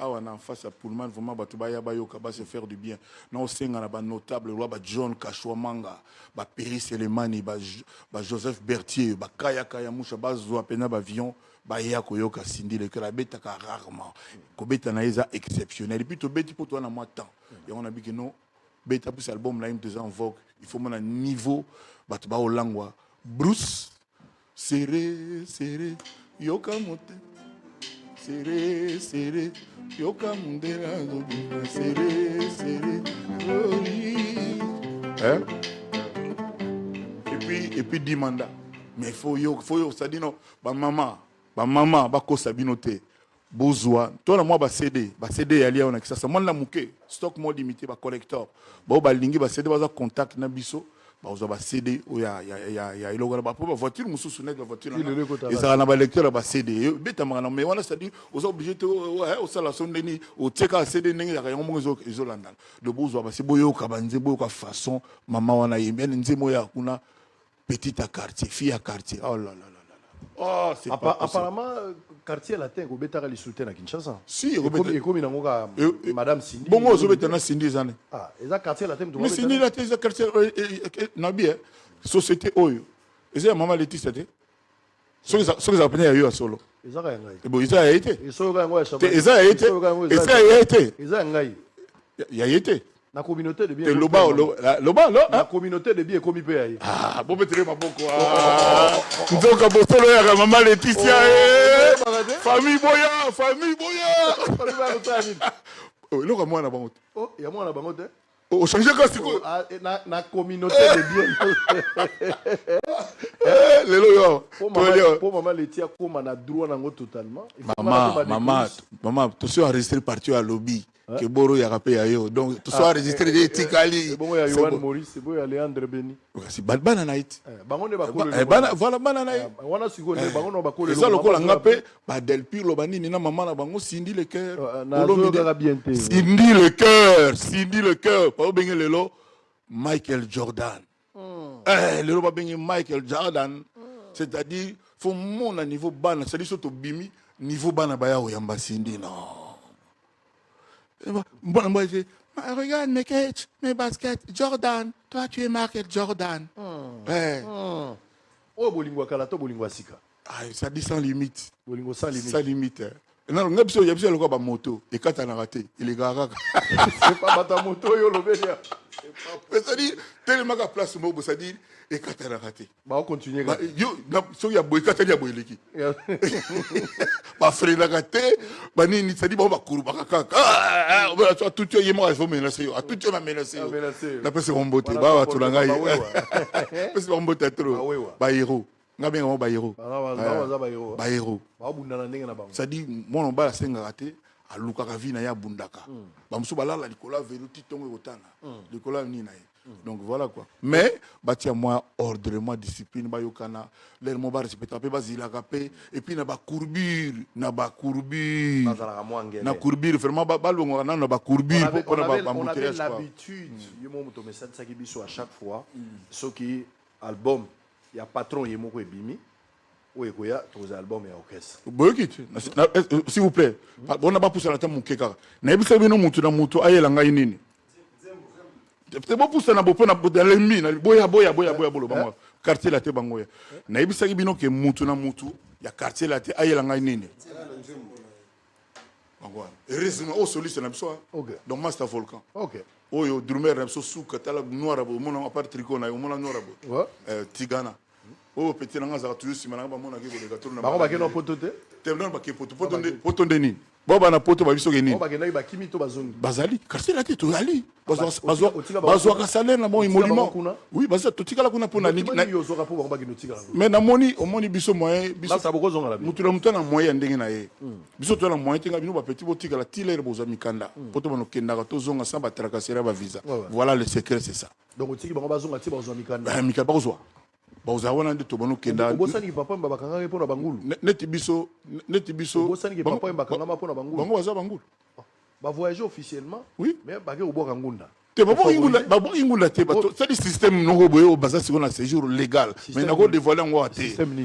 En face à Pullman vraiment batubaya bayoka ba se faire du bien na osenga na ba notable roi ba John Kashwamanga ba Péry Selemani ba Joseph Berthier ba Kaya Musha ba zo pena ba avion ba ya koyoka sindi le que la beta ka rarement ko beta na eza exceptionnel et puis to beti pour toi na moi temps et on a dit que non beta plus album là deux ans en vogue il faut mon niveau batu ba olangwa Bruce serré yoka mote serré, yoka mundela zobina serré, hein? Et puis dimanda. Mais faut ça dit non, ba maman, ba ko sabinote. Bozwa, toi moi ba CD ali on a ça moi la muke, stock mode limité ba collector. Ba lingi ba CD ba contact na biso. bazwa ba CD o ya iloko na ba voiture mususu net la voiture na ezala na ba lecteur ba CD beta mangana mais wana c'est-à-dire aux obligé au sala sondeni au teka CD ndenge ya yango mongo ezolanda le bozwa ba seboyo ka banze boyo ka façon mama wana yembe nzemo ya kuna petite à quartier fille à quartier oh là là là oh c'est pas apparemment quartier latin ko betaka li soutien à Kinshasa si et comme nango ka madame Cindy bongo zo betana Cindy zane eza quartier latin to mais Cindy latin eza quartier na bien société oyo eza mama Laetitia te so za penya yo solo eza ka ngai bon eza ya été so ka ngo ya shabana eza ya été eza ngai ya été na communauté de bien te loba la communauté de bien komi pe yayi bon betere maboko nzoka bosolo ya mama Laetitia famille boya oh loka mwana bango oh ya mwana bango te o changer ka siko na communauté de bien lelo yo pour maman Laetitia koma na droit nango totalement maman to so enregistrer parti à lobby que boro ya rapé ya yo donc to so enregistrer des tikali bon ya Yohan Maurice bon ya Leandre Beni si bana night bango ne bakolo bana voilà bana night wana siko ne bango no bakolo ça lokola ngape ba del pire lo banini na maman na bango Cindy le cœur Cindy le cœur pas benga lelo Michael Jordan lelo ba benga Michael Jordan c'est-à-dire faut mon niveau bana c'est-à-dire surtout bimi niveau bana ba ya oyamba Cindy non bon moi je regarde mes catch mes baskets Jordan toi tu es Michael Jordan oh bolingo kala to bolingo sika ça dit sans limite bolingo sans limite non ngabso ya biso lokwa ba moto e kata na raté il est gaga c'est pas bata moto yo lobelia c'est dire tellement ka place mo bo ça dire e kata na raté ba continuer yo so ya boy kata ya boy leki ba frère na raté ba nini ça dit ba kuru ba kaka ba tout yo yemo faut menacer yo tout yo na menacer na pese bombote ba tu la ngai pese bombote trop ba héros ngabenga mo ba héros ba héros ça dit mon bala senga raté aluka ka vina ya bundaka ba musu balala likola velu titongo kotana likola nina donc voilà quoi mais batia moi ordre moi discipline ba yokana les mo ba respecter pe bazila ka pe et puis na ba courbure na courbure vraiment ba longo na ba courbure pour na ba on avait l'habitude yemo moto message ça qui biso à chaque fois ce qui album il y a patron yemo ko ebimi oui, il y a tous les albums et orchestre. S'il vous plaît, on n'a pas poussé la tête mon keka. Na ebisa bino mutu na mutu ayela ngai nini. Te bo poussé na bopo na lembi na boya bolo bango. Quartier la te bango ya. Na ebisa bino ke mutu na mutu ya quartier la te ayela ngai nini. Bango. Heureusement au solution na biso. Donc Master Volcan. OK. Oyo drummer na biso suka tala noir abo mona a part tricot na yo mona noir abo. Tigana. Oh petit nanga za toujours simana ba mona ke ko de tourna ba ba ke no poto te non ba ke poto ndeni boba na poto ba biso ke nini ba ke na ba kimi to bazongi bazali kasi la tito ali bazwa ka salaire na mo monument oui bazwa to tikala kuna pona ni yo zo ka po ba ke no tikala mais na moni o moni biso moyen biso sa boko zonga la mutu na mutana moyen ndenge na ye biso to na moyen tinga bino ba petit bo tikala tiler bozwa mikanda poto bano kenda to zonga sa ba tracasserie ba visa voilà le secret c'est ça donc tiki ba bazonga ti bazwa mikanda mikanda bazwa bazawona nde tobano kenda bosani papa mba bakanga mpona bangulu neti biso bosani papa mba bakanga mpona bangulu bango baza bangulu ba voyager officiellement oui mais ba ke oboka ngunda te babo ingunda te bato c'est du système nongo boyo baza siko na séjour légal mais nako dévoiler ngo ate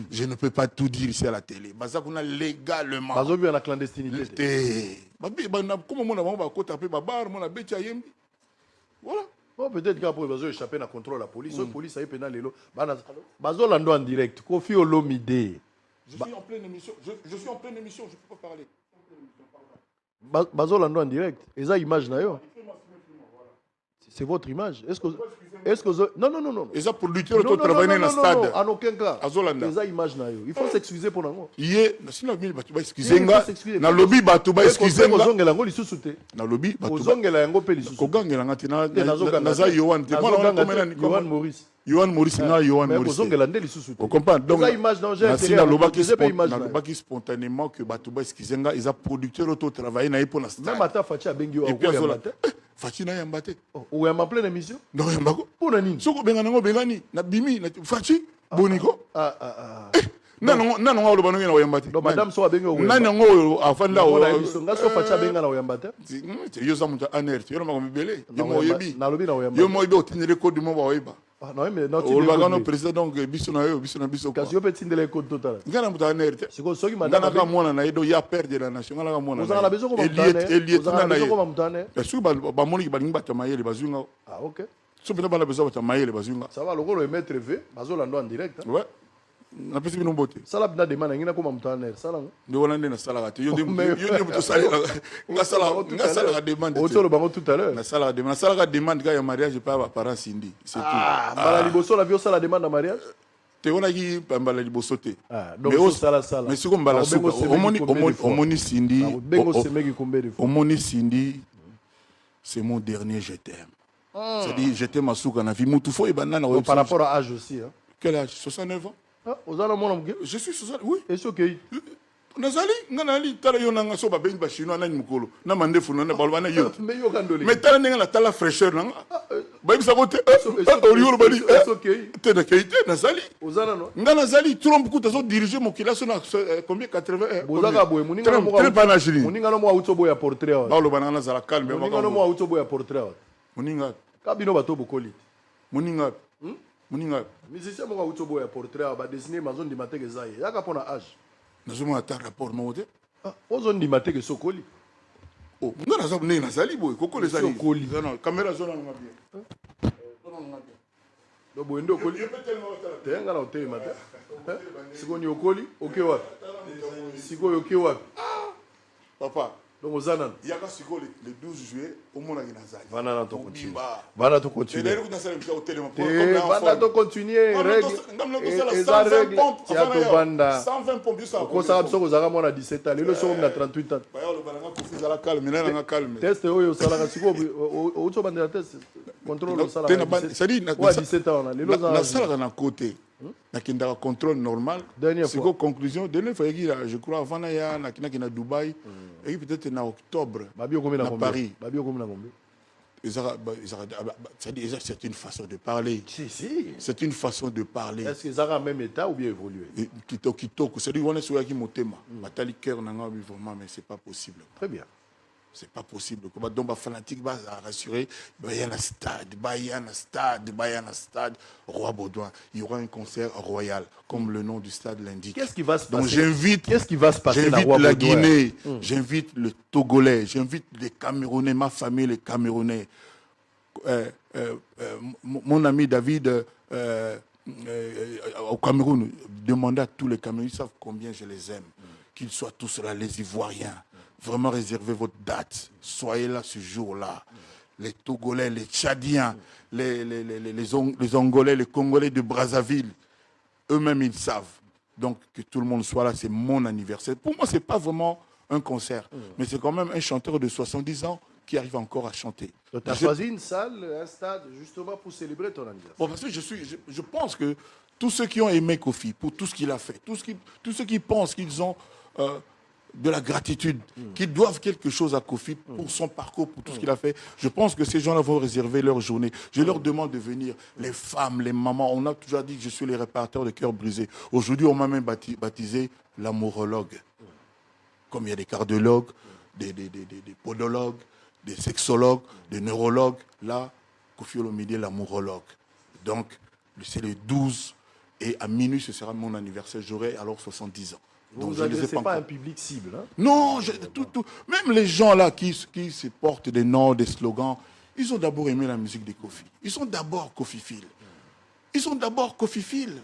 je ne peux pas tout dire ici à la télé baza kuna légalement bazo bi na clandestinité te babi bana comme mona bango ba kota pe ba bar mona betia yembi voilà. Bon, peut-être qu'après, ils ont échappé à contrôle la police. La police a eu pénal. Bazo Lando en direct. Kofi Olomide. Je suis en pleine émission. Je suis en pleine émission. Je ne peux pas parler. Bazo Lando en direct. Et ça, image d'ailleurs. C'est votre image. Est-ce que non. Et ça, producteur, tu travailles dans le stade. En aucun cas. Azolanda. Et ça, image d'ailleurs. Il faut s'excuser pour nous. Hier, sinon, tu vas excuser. Dans le lobby, tu vas excuser. Dans le lobby, tu vas Yohan Maurice. Yohan Maurice. Vous comprenez? Donc, il spontanément que Batouba excuser. Ils ont producteur auto travaillé pour l'instant. Même Ata Fachi a bengi. Fachi na yamba te. Ou yamba plein émission? Non yamba ko. Pour nani? Soko benga nango bengani na bimi na Fachi boniko. Non on le banongi na yamba te. Non madame so abenga o. Nani ngo afanda o. Ngaso Fachi abenga na yamba te. Yo za muta anert. Yo ma mbele. Yo mo yebi. Na lobi na yamba. Yo mo yebi otinere code mo ba oyeba. Non mais non tu. O bagano président donc biso na biso. Kasi yo petindele code total. Ngana muta anert. Siko soki madame. Ngana ka mona na edo ya perdre la nation ngana ka mona. Ozala bezo ko mutane. Ozala bezo ko mutane. Est-ce que ba moni ba ngba tamayele bazunga. Ah OK. So pena bana bezo tamayele bazunga. Ça va lokolo mettre V, bazolando en direct. Ouais. Na pesi bino mbote. Sala bina demanda ngina ko mutane. Sala ngo. De wala ndena sala gate. Yo de buto sala. Nga sala demande. O tolo bango tout à l'heure. Na sala demande. Sala ga demande ga ya mariage pa ba parents Cindy. C'est tout. Ah, bala liboso la vie sala demande en mariage. Te wona ki pambala liboso te. Donc sala. Mais siko mbala suka. Omoni Cindy. Bengo semeki combien de fois. Omoni Cindy. C'est mon dernier je t'aime. C'est-à-dire je t'aime asuka na vie mutu fo ibana na. Par rapport à âge aussi hein. Quel âge? 69 ans. Ah, ozala mona muke. Je suis 60. Oui. Est-ce OK? Nazali nganali tala yo nanga so ba bengi ba chinois na mukolo na mandefu na balwa na yo. Mais yo kandoli. Mais tala nenga na tala fraîcheur nanga. Ba bisa ko te. Oriolo bali. Est-ce OK? Te na keite nazali. Ozala no. Ngana nazali trompe kuta so diriger mon kilaso na combien 80. Bozaka boye muninga no mo. Très panachili. Muninga no mo auto boya portrait. Ba lo banana zala calme ba. Muninga no mo auto boya portrait. Muninga. Kabino bato bokoli. Muninga. Muninga. Musicien mo auto boya portrait ba dessiner mazon di mateke zaye. Yaka pona âge. Nazoma ta rapport mo te. Ozon di mateke sokoli. Oh, ngana zo ne nazali boy koko les ali. Sokoli. Non, caméra zona nga bien. Do boy ndo koli. Tenga na hotel mate. Siko ni okoli, oke wapi? Siko yoke wapi? Papa. Donc ozana. Yaka siko le 12 juillet au mona ki nazali. Vana to continue. Vana to continue. D'ailleurs na sala mka hotel mo. Vana to continuer règle. Eza règle. Tia to banda. 120 pompes ça. Ko sa biso ko zaka mona 17 ans. Lelo so na 38 ans. Ba yo lo balanga ko fizala calme, na calme. Test oyo sala siko o to banda test. Contrôle sala. Ça dit na 17 ans lelo za. Na sala na côté. Na kinda contrôle normal. C'est quoi conclusion? Dernière fois je crois avant na ya na kina Dubaï et peut-être en octobre. Babio combien à Paris. Babio combien combien? C'est une façon de parler. Si. C'est une façon de parler. Est-ce que ça a même état ou bien évolué? Kitoko, c'est-à-dire on est sur qui motema. Matali cœur n'anga vraiment mais c'est pas possible. Très bien. C'est pas possible. Comme donc fanatique va rassurer, il y a un stade, Roi Baudouin. Il y aura un concert royal, comme le nom du stade l'indique. Qu'est-ce qui va se passer? Donc j'invite. Qu'est-ce qui va se passer? J'invite la Guinée, j'invite le Togolais, j'invite les Camerounais, ma famille les Camerounais. Mon ami David au Cameroun, demandez à tous les Camerounais, ils savent combien je les aime, qu'ils soient tous là, les Ivoiriens. Vraiment réservez votre date. Soyez là ce jour-là. Les Togolais, les Tchadiens, les Angolais, les Congolais de Brazzaville, eux-mêmes, ils savent. Donc, que tout le monde soit là, c'est mon anniversaire. Pour moi, ce n'est pas vraiment un concert, mais c'est quand même un chanteur de 70 ans qui arrive encore à chanter. Tu as choisi une salle, un stade, justement pour célébrer ton anniversaire. Bon, parce que je pense que tous ceux qui ont aimé Kofi, pour tout ce qu'il a fait, tous ceux qui pensent qu'ils ont... de la gratitude, qu'ils doivent quelque chose à Kofi pour son parcours, pour tout ce qu'il a fait. Je pense que ces gens-là vont réserver leur journée. Je leur demande de venir. Les femmes, les mamans, on a toujours dit que je suis les réparateurs de cœurs brisés. Aujourd'hui, on m'a même baptisé l'amourologue. Comme il y a des cardiologues, des podologues, des sexologues, des neurologues. Là, Kofi Olomide est l'amourologue. Donc, c'est le 12 et à minuit, ce sera mon anniversaire. J'aurai alors 70 ans. Donc, vous n'adressez pas un public cible. Hein? Non, même les gens là qui se portent des noms, des slogans, ils ont d'abord aimé la musique de Kofi. Ils sont d'abord Kofifil. Ils sont d'abord Kofifil.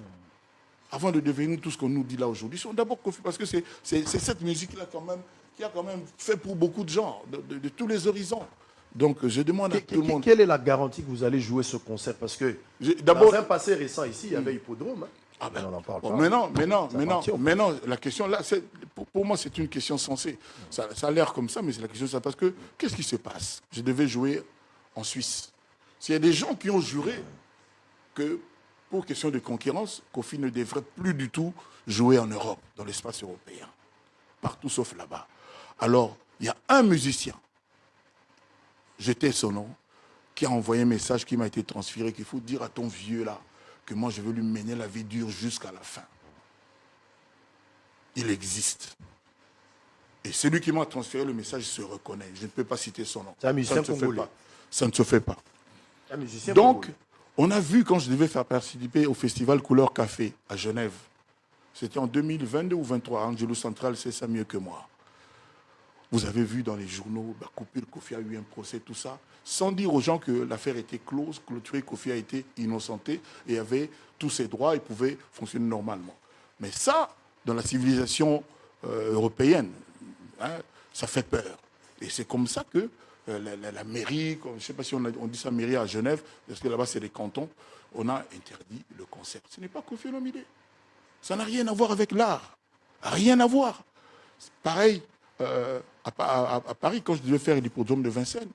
Avant de devenir tout ce qu'on nous dit là aujourd'hui, ils sont d'abord Kofi. Parce que c'est cette musique-là quand même qui a quand même fait pour beaucoup de gens, de tous les horizons. Donc je demande à tout le monde... Quelle est la garantie que vous allez jouer ce concert? Parce que dans un passé récent ici, il y avait Hippodrome. Hein? Ah ben, on en parle pas. Mais non, la question là, pour moi, c'est une question sensée. Ça a l'air comme ça, mais c'est la question ça. Parce que, qu'est-ce qui se passe? Je devais jouer en Suisse. S'il y a des gens qui ont juré que, pour question de concurrence, Kofi ne devrait plus du tout jouer en Europe, dans l'espace européen. Partout sauf là-bas. Alors, il y a un musicien j'étais son nom, qui a envoyé un message qui m'a été transféré, qu'il faut dire à ton vieux là, que moi je veux lui mener la vie dure jusqu'à la fin. Il existe. Et celui qui m'a transféré le message se reconnaît. Je ne peux pas citer son nom. C'est un musicien congolais. Ça ne se fait pas. Un musicien Donc, congolais. on a vu quand je devais faire participer au festival Couleur Café à Genève. C'était en 2022 ou 2023. Angelo Central sait ça mieux que moi. Vous avez vu dans les journaux, Kofi a eu un procès, tout ça, sans dire aux gens que l'affaire était close, clôturée, Kofi a été innocenté et avait tous ses droits et pouvait fonctionner normalement. Mais ça, dans la civilisation européenne, hein, ça fait peur. Et c'est comme ça que la mairie, je ne sais pas si on dit ça mairie à Genève, parce que là-bas c'est des cantons, on a interdit le concert. Ce n'est pas Kofi Olomide. Ça n'a rien à voir avec l'art. Rien à voir. Pareil, à Paris, quand je devais faire l'hippodrome de Vincennes,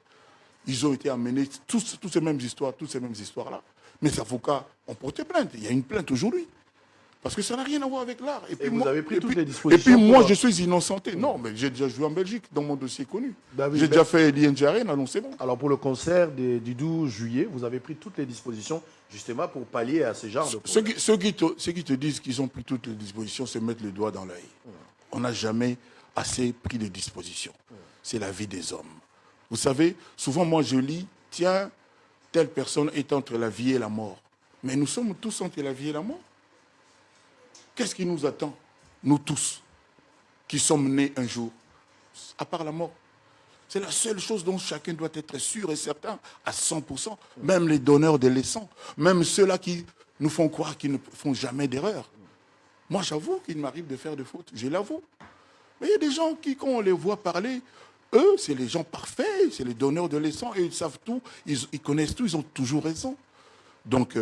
ils ont été amenés, toutes ces mêmes histoires-là. Mes avocats ont porté plainte. Il y a une plainte aujourd'hui. Parce que ça n'a rien à voir avec l'art. Et vous avez pris toutes les dispositions. Et puis moi, je suis innocenté. Non, mais j'ai déjà joué en Belgique, dans mon dossier connu. J'ai déjà fait l'ING Arena, non, c'est bon. Alors pour le concert du 12 juillet, vous avez pris toutes les dispositions justement pour pallier à ces genres de problèmes. Ceux qui te disent qu'ils ont pris toutes les dispositions se mettent le doigt dans l'œil. On n'a jamais assez pris de dispositions. C'est la vie des hommes. Vous savez, souvent moi je lis, tiens, telle personne est entre la vie et la mort. Mais nous sommes tous entre la vie et la mort. Qu'est-ce qui nous attend, nous tous, qui sommes nés un jour, à part la mort? C'est la seule chose dont chacun doit être sûr et certain, à 100%. Même les donneurs de leçons, même ceux-là qui nous font croire qu'ils ne font jamais d'erreur. Moi, j'avoue qu'il m'arrive de faire des fautes, je l'avoue. Mais il y a des gens qui, quand on les voit parler, eux, c'est les gens parfaits, c'est les donneurs de leçons, et ils savent tout, ils connaissent tout, ils ont toujours raison. Donc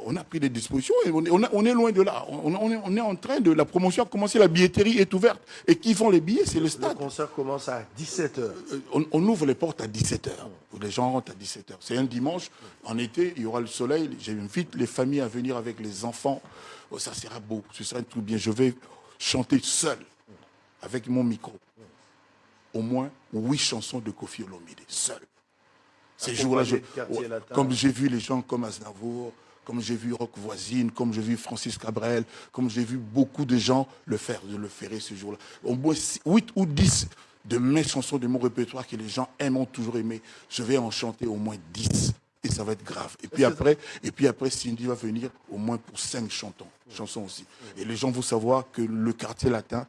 on a pris des dispositions et on est loin de là. On est en train de... La promotion a commencé, la billetterie est ouverte. Et qui font les billets, c'est le stade. Le concert commence à 17h. On ouvre les portes à 17h. Les gens rentrent à 17h. C'est un dimanche. En été, il y aura le soleil. J'invite les familles à venir avec les enfants. Oh, ça sera beau. Ce sera tout bien. Je vais chanter seul, avec mon micro. Au moins 8 chansons de Kofi Olomide, seul. Ces jours-là, comme j'ai vu les gens comme Aznavour, comme j'ai vu Rock Voisine, comme j'ai vu Francis Cabrel, comme j'ai vu beaucoup de gens le faire, je le ferai ce jour-là. Au moins 8 ou 10 de mes chansons, de mon répertoire que les gens aiment, ont toujours aimé, je vais en chanter au moins 10. Et ça va être grave. Et puis après, Cindy va venir au moins pour 5 chansons aussi. Et les gens vont savoir que le quartier latin,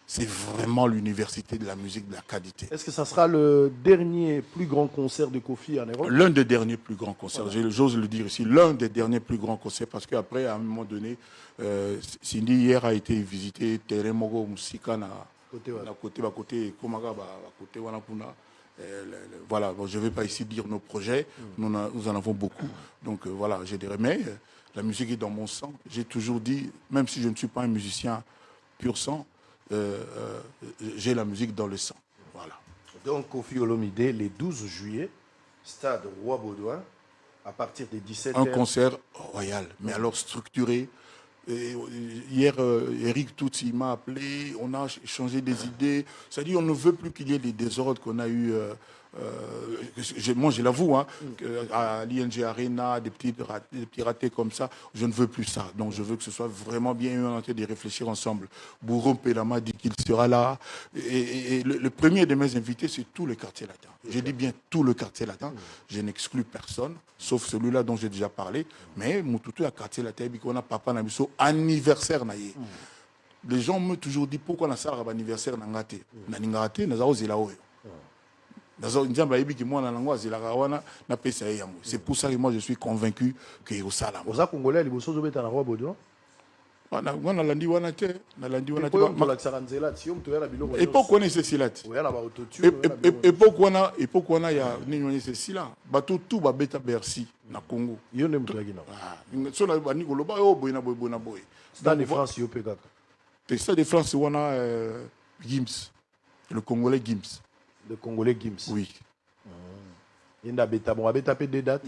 c'est vraiment l'université de la musique de la qualité. Est-ce que ça sera le dernier plus grand concert de Kofi en Europe? L'un des derniers plus grands concerts, voilà. J'ose le dire ici, l'un des derniers plus grands concerts, parce qu'après, à un moment donné, Cindy hier a été visiter Teremogo Musika na côté Komaga, côté Wanapuna. Voilà, bon, je ne vais pas ici dire nos projets, nous en avons beaucoup. Donc voilà, je dirais, mais la musique est dans mon sang. J'ai toujours dit, même si je ne suis pas un musicien pur sang, j'ai la musique dans le sang. Voilà. Donc Kofi Olomide, le 12 juillet, stade Roi-Baudouin, à partir des 17h. Un concert royal, mais alors structuré. Et hier, Eric Tutsi m'a appelé, on a échangé des idées. C'est-à-dire, on ne veut plus qu'il y ait les désordres qu'on a eu. Moi, je l'avoue, hein, à l'ING Arena, des petits ratés comme ça, je ne veux plus ça. Donc, je veux que ce soit vraiment bien en train de réfléchir ensemble. Bourreau Pelama dit qu'il sera là. Et le premier de mes invités, c'est tout le quartier latin. J'ai dit bien tout le quartier latin. Je n'exclus personne, sauf celui-là dont j'ai déjà parlé. Mais Moutoutou, le quartier latin, on a papa Nabiso, anniversaire naïe. Les gens m'ont toujours dit pourquoi on a ça anniversaire nangate. Naningate, c'est pour ça que moi je suis convaincu que au salam. Aux Congolais, les bossos de Roi Baudouin. Et pourquoi on est ceci là? Et pourquoi on a ceci là? Bateau tout va bêta Bercy na Congo. Stade de France, le Stade de France, on a Gims, le Congolais Gims. Le Congolais Gims. Oui. Il y a des dates.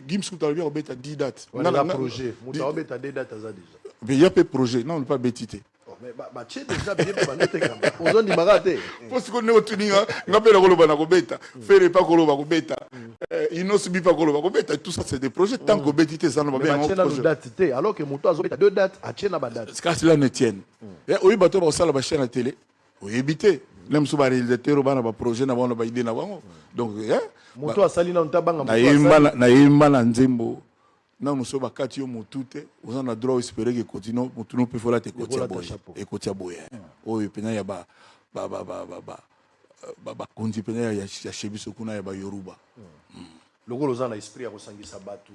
Gims, on a 10 dates. On a un projet. On a des dates déjà. Mais il y a pas de projet. Non, on n'a pas bêtité. mais bah tu déjà bien pour banete kamba on dit marate parce que nous tuninga ngapela koloba na kobeta faire pas koloba kobeta inos bi pas koloba kobeta tout ça c'est des projets tant que beti te zano ba bien un projet date te alors que moto azobeta deux dates a tiena ba date parce que cela ne tienne et oui bato ba sala ba chaîne à télé oui éviter même sous ba réalisateur ba na ba projet na ba idée na bango donc moto asali na ntabanga na yimba na nzembo na muso bakati yo motute oza na droit espérer que continue motu no peut faire te kotia boye oyo pena ya ba konzi pena ya shebiso kuna ya ba yoruba lokolo oza na esprit ya kosangisa batu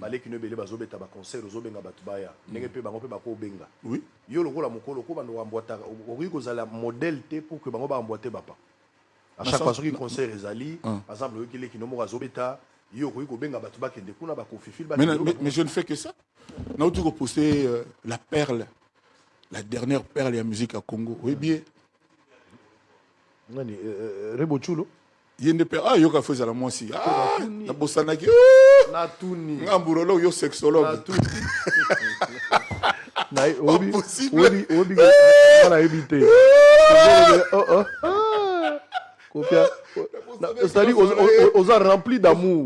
baleki no bele bazobeta ba concert ozobenga batu baya ndenge pe bango pe bako benga oui yo lokola mokolo ko bando wambwata okoki kozala modèle te pour que bango ba ambwate bapa à chaque fois que concert ezali par exemple yo kileki no mo azobeta yo koki kobenga batu bakende kuna ba kofifil ba mais je ne fais que ça na utu ko poster la perle la dernière perle ya musique à Congo oui bien nani Rebo Chulo yende per yo ka feza la moi si na bosanaki na tuni ngamburolo yo sexologue na tuni na obi na éviter Kofia c'est-à-dire aux a rempli d'amour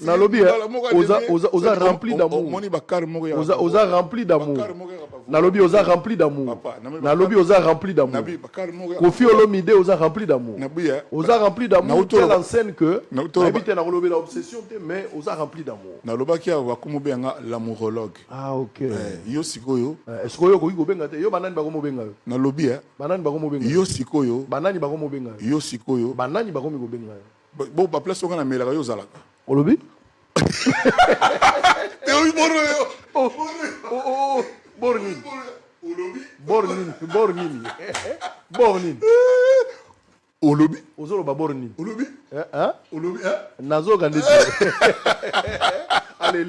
na lobby aux a rempli d'amour aux a rempli d'amour na lobby aux a rempli d'amour na lobby aux a rempli d'amour Kofi Olomide aux a rempli d'amour aux a rempli d'amour telle enseigne que habite na lobby la obsession mais aux a rempli d'amour na lobaki wa kumobe nga l'amourologue ah OK yo sikoyo est-ce que yo ko benga te yo banani ba ko mobenga na lobby banani ba ko mobenga yo sikoyo banani ba ko mobenga yo sikoyo banani ba ko mobenga bon ba place on a melaka yo zalaka olobi te o moro yo bornin olobi ozolo ba bornin olobi hein olobi nazo gandete allez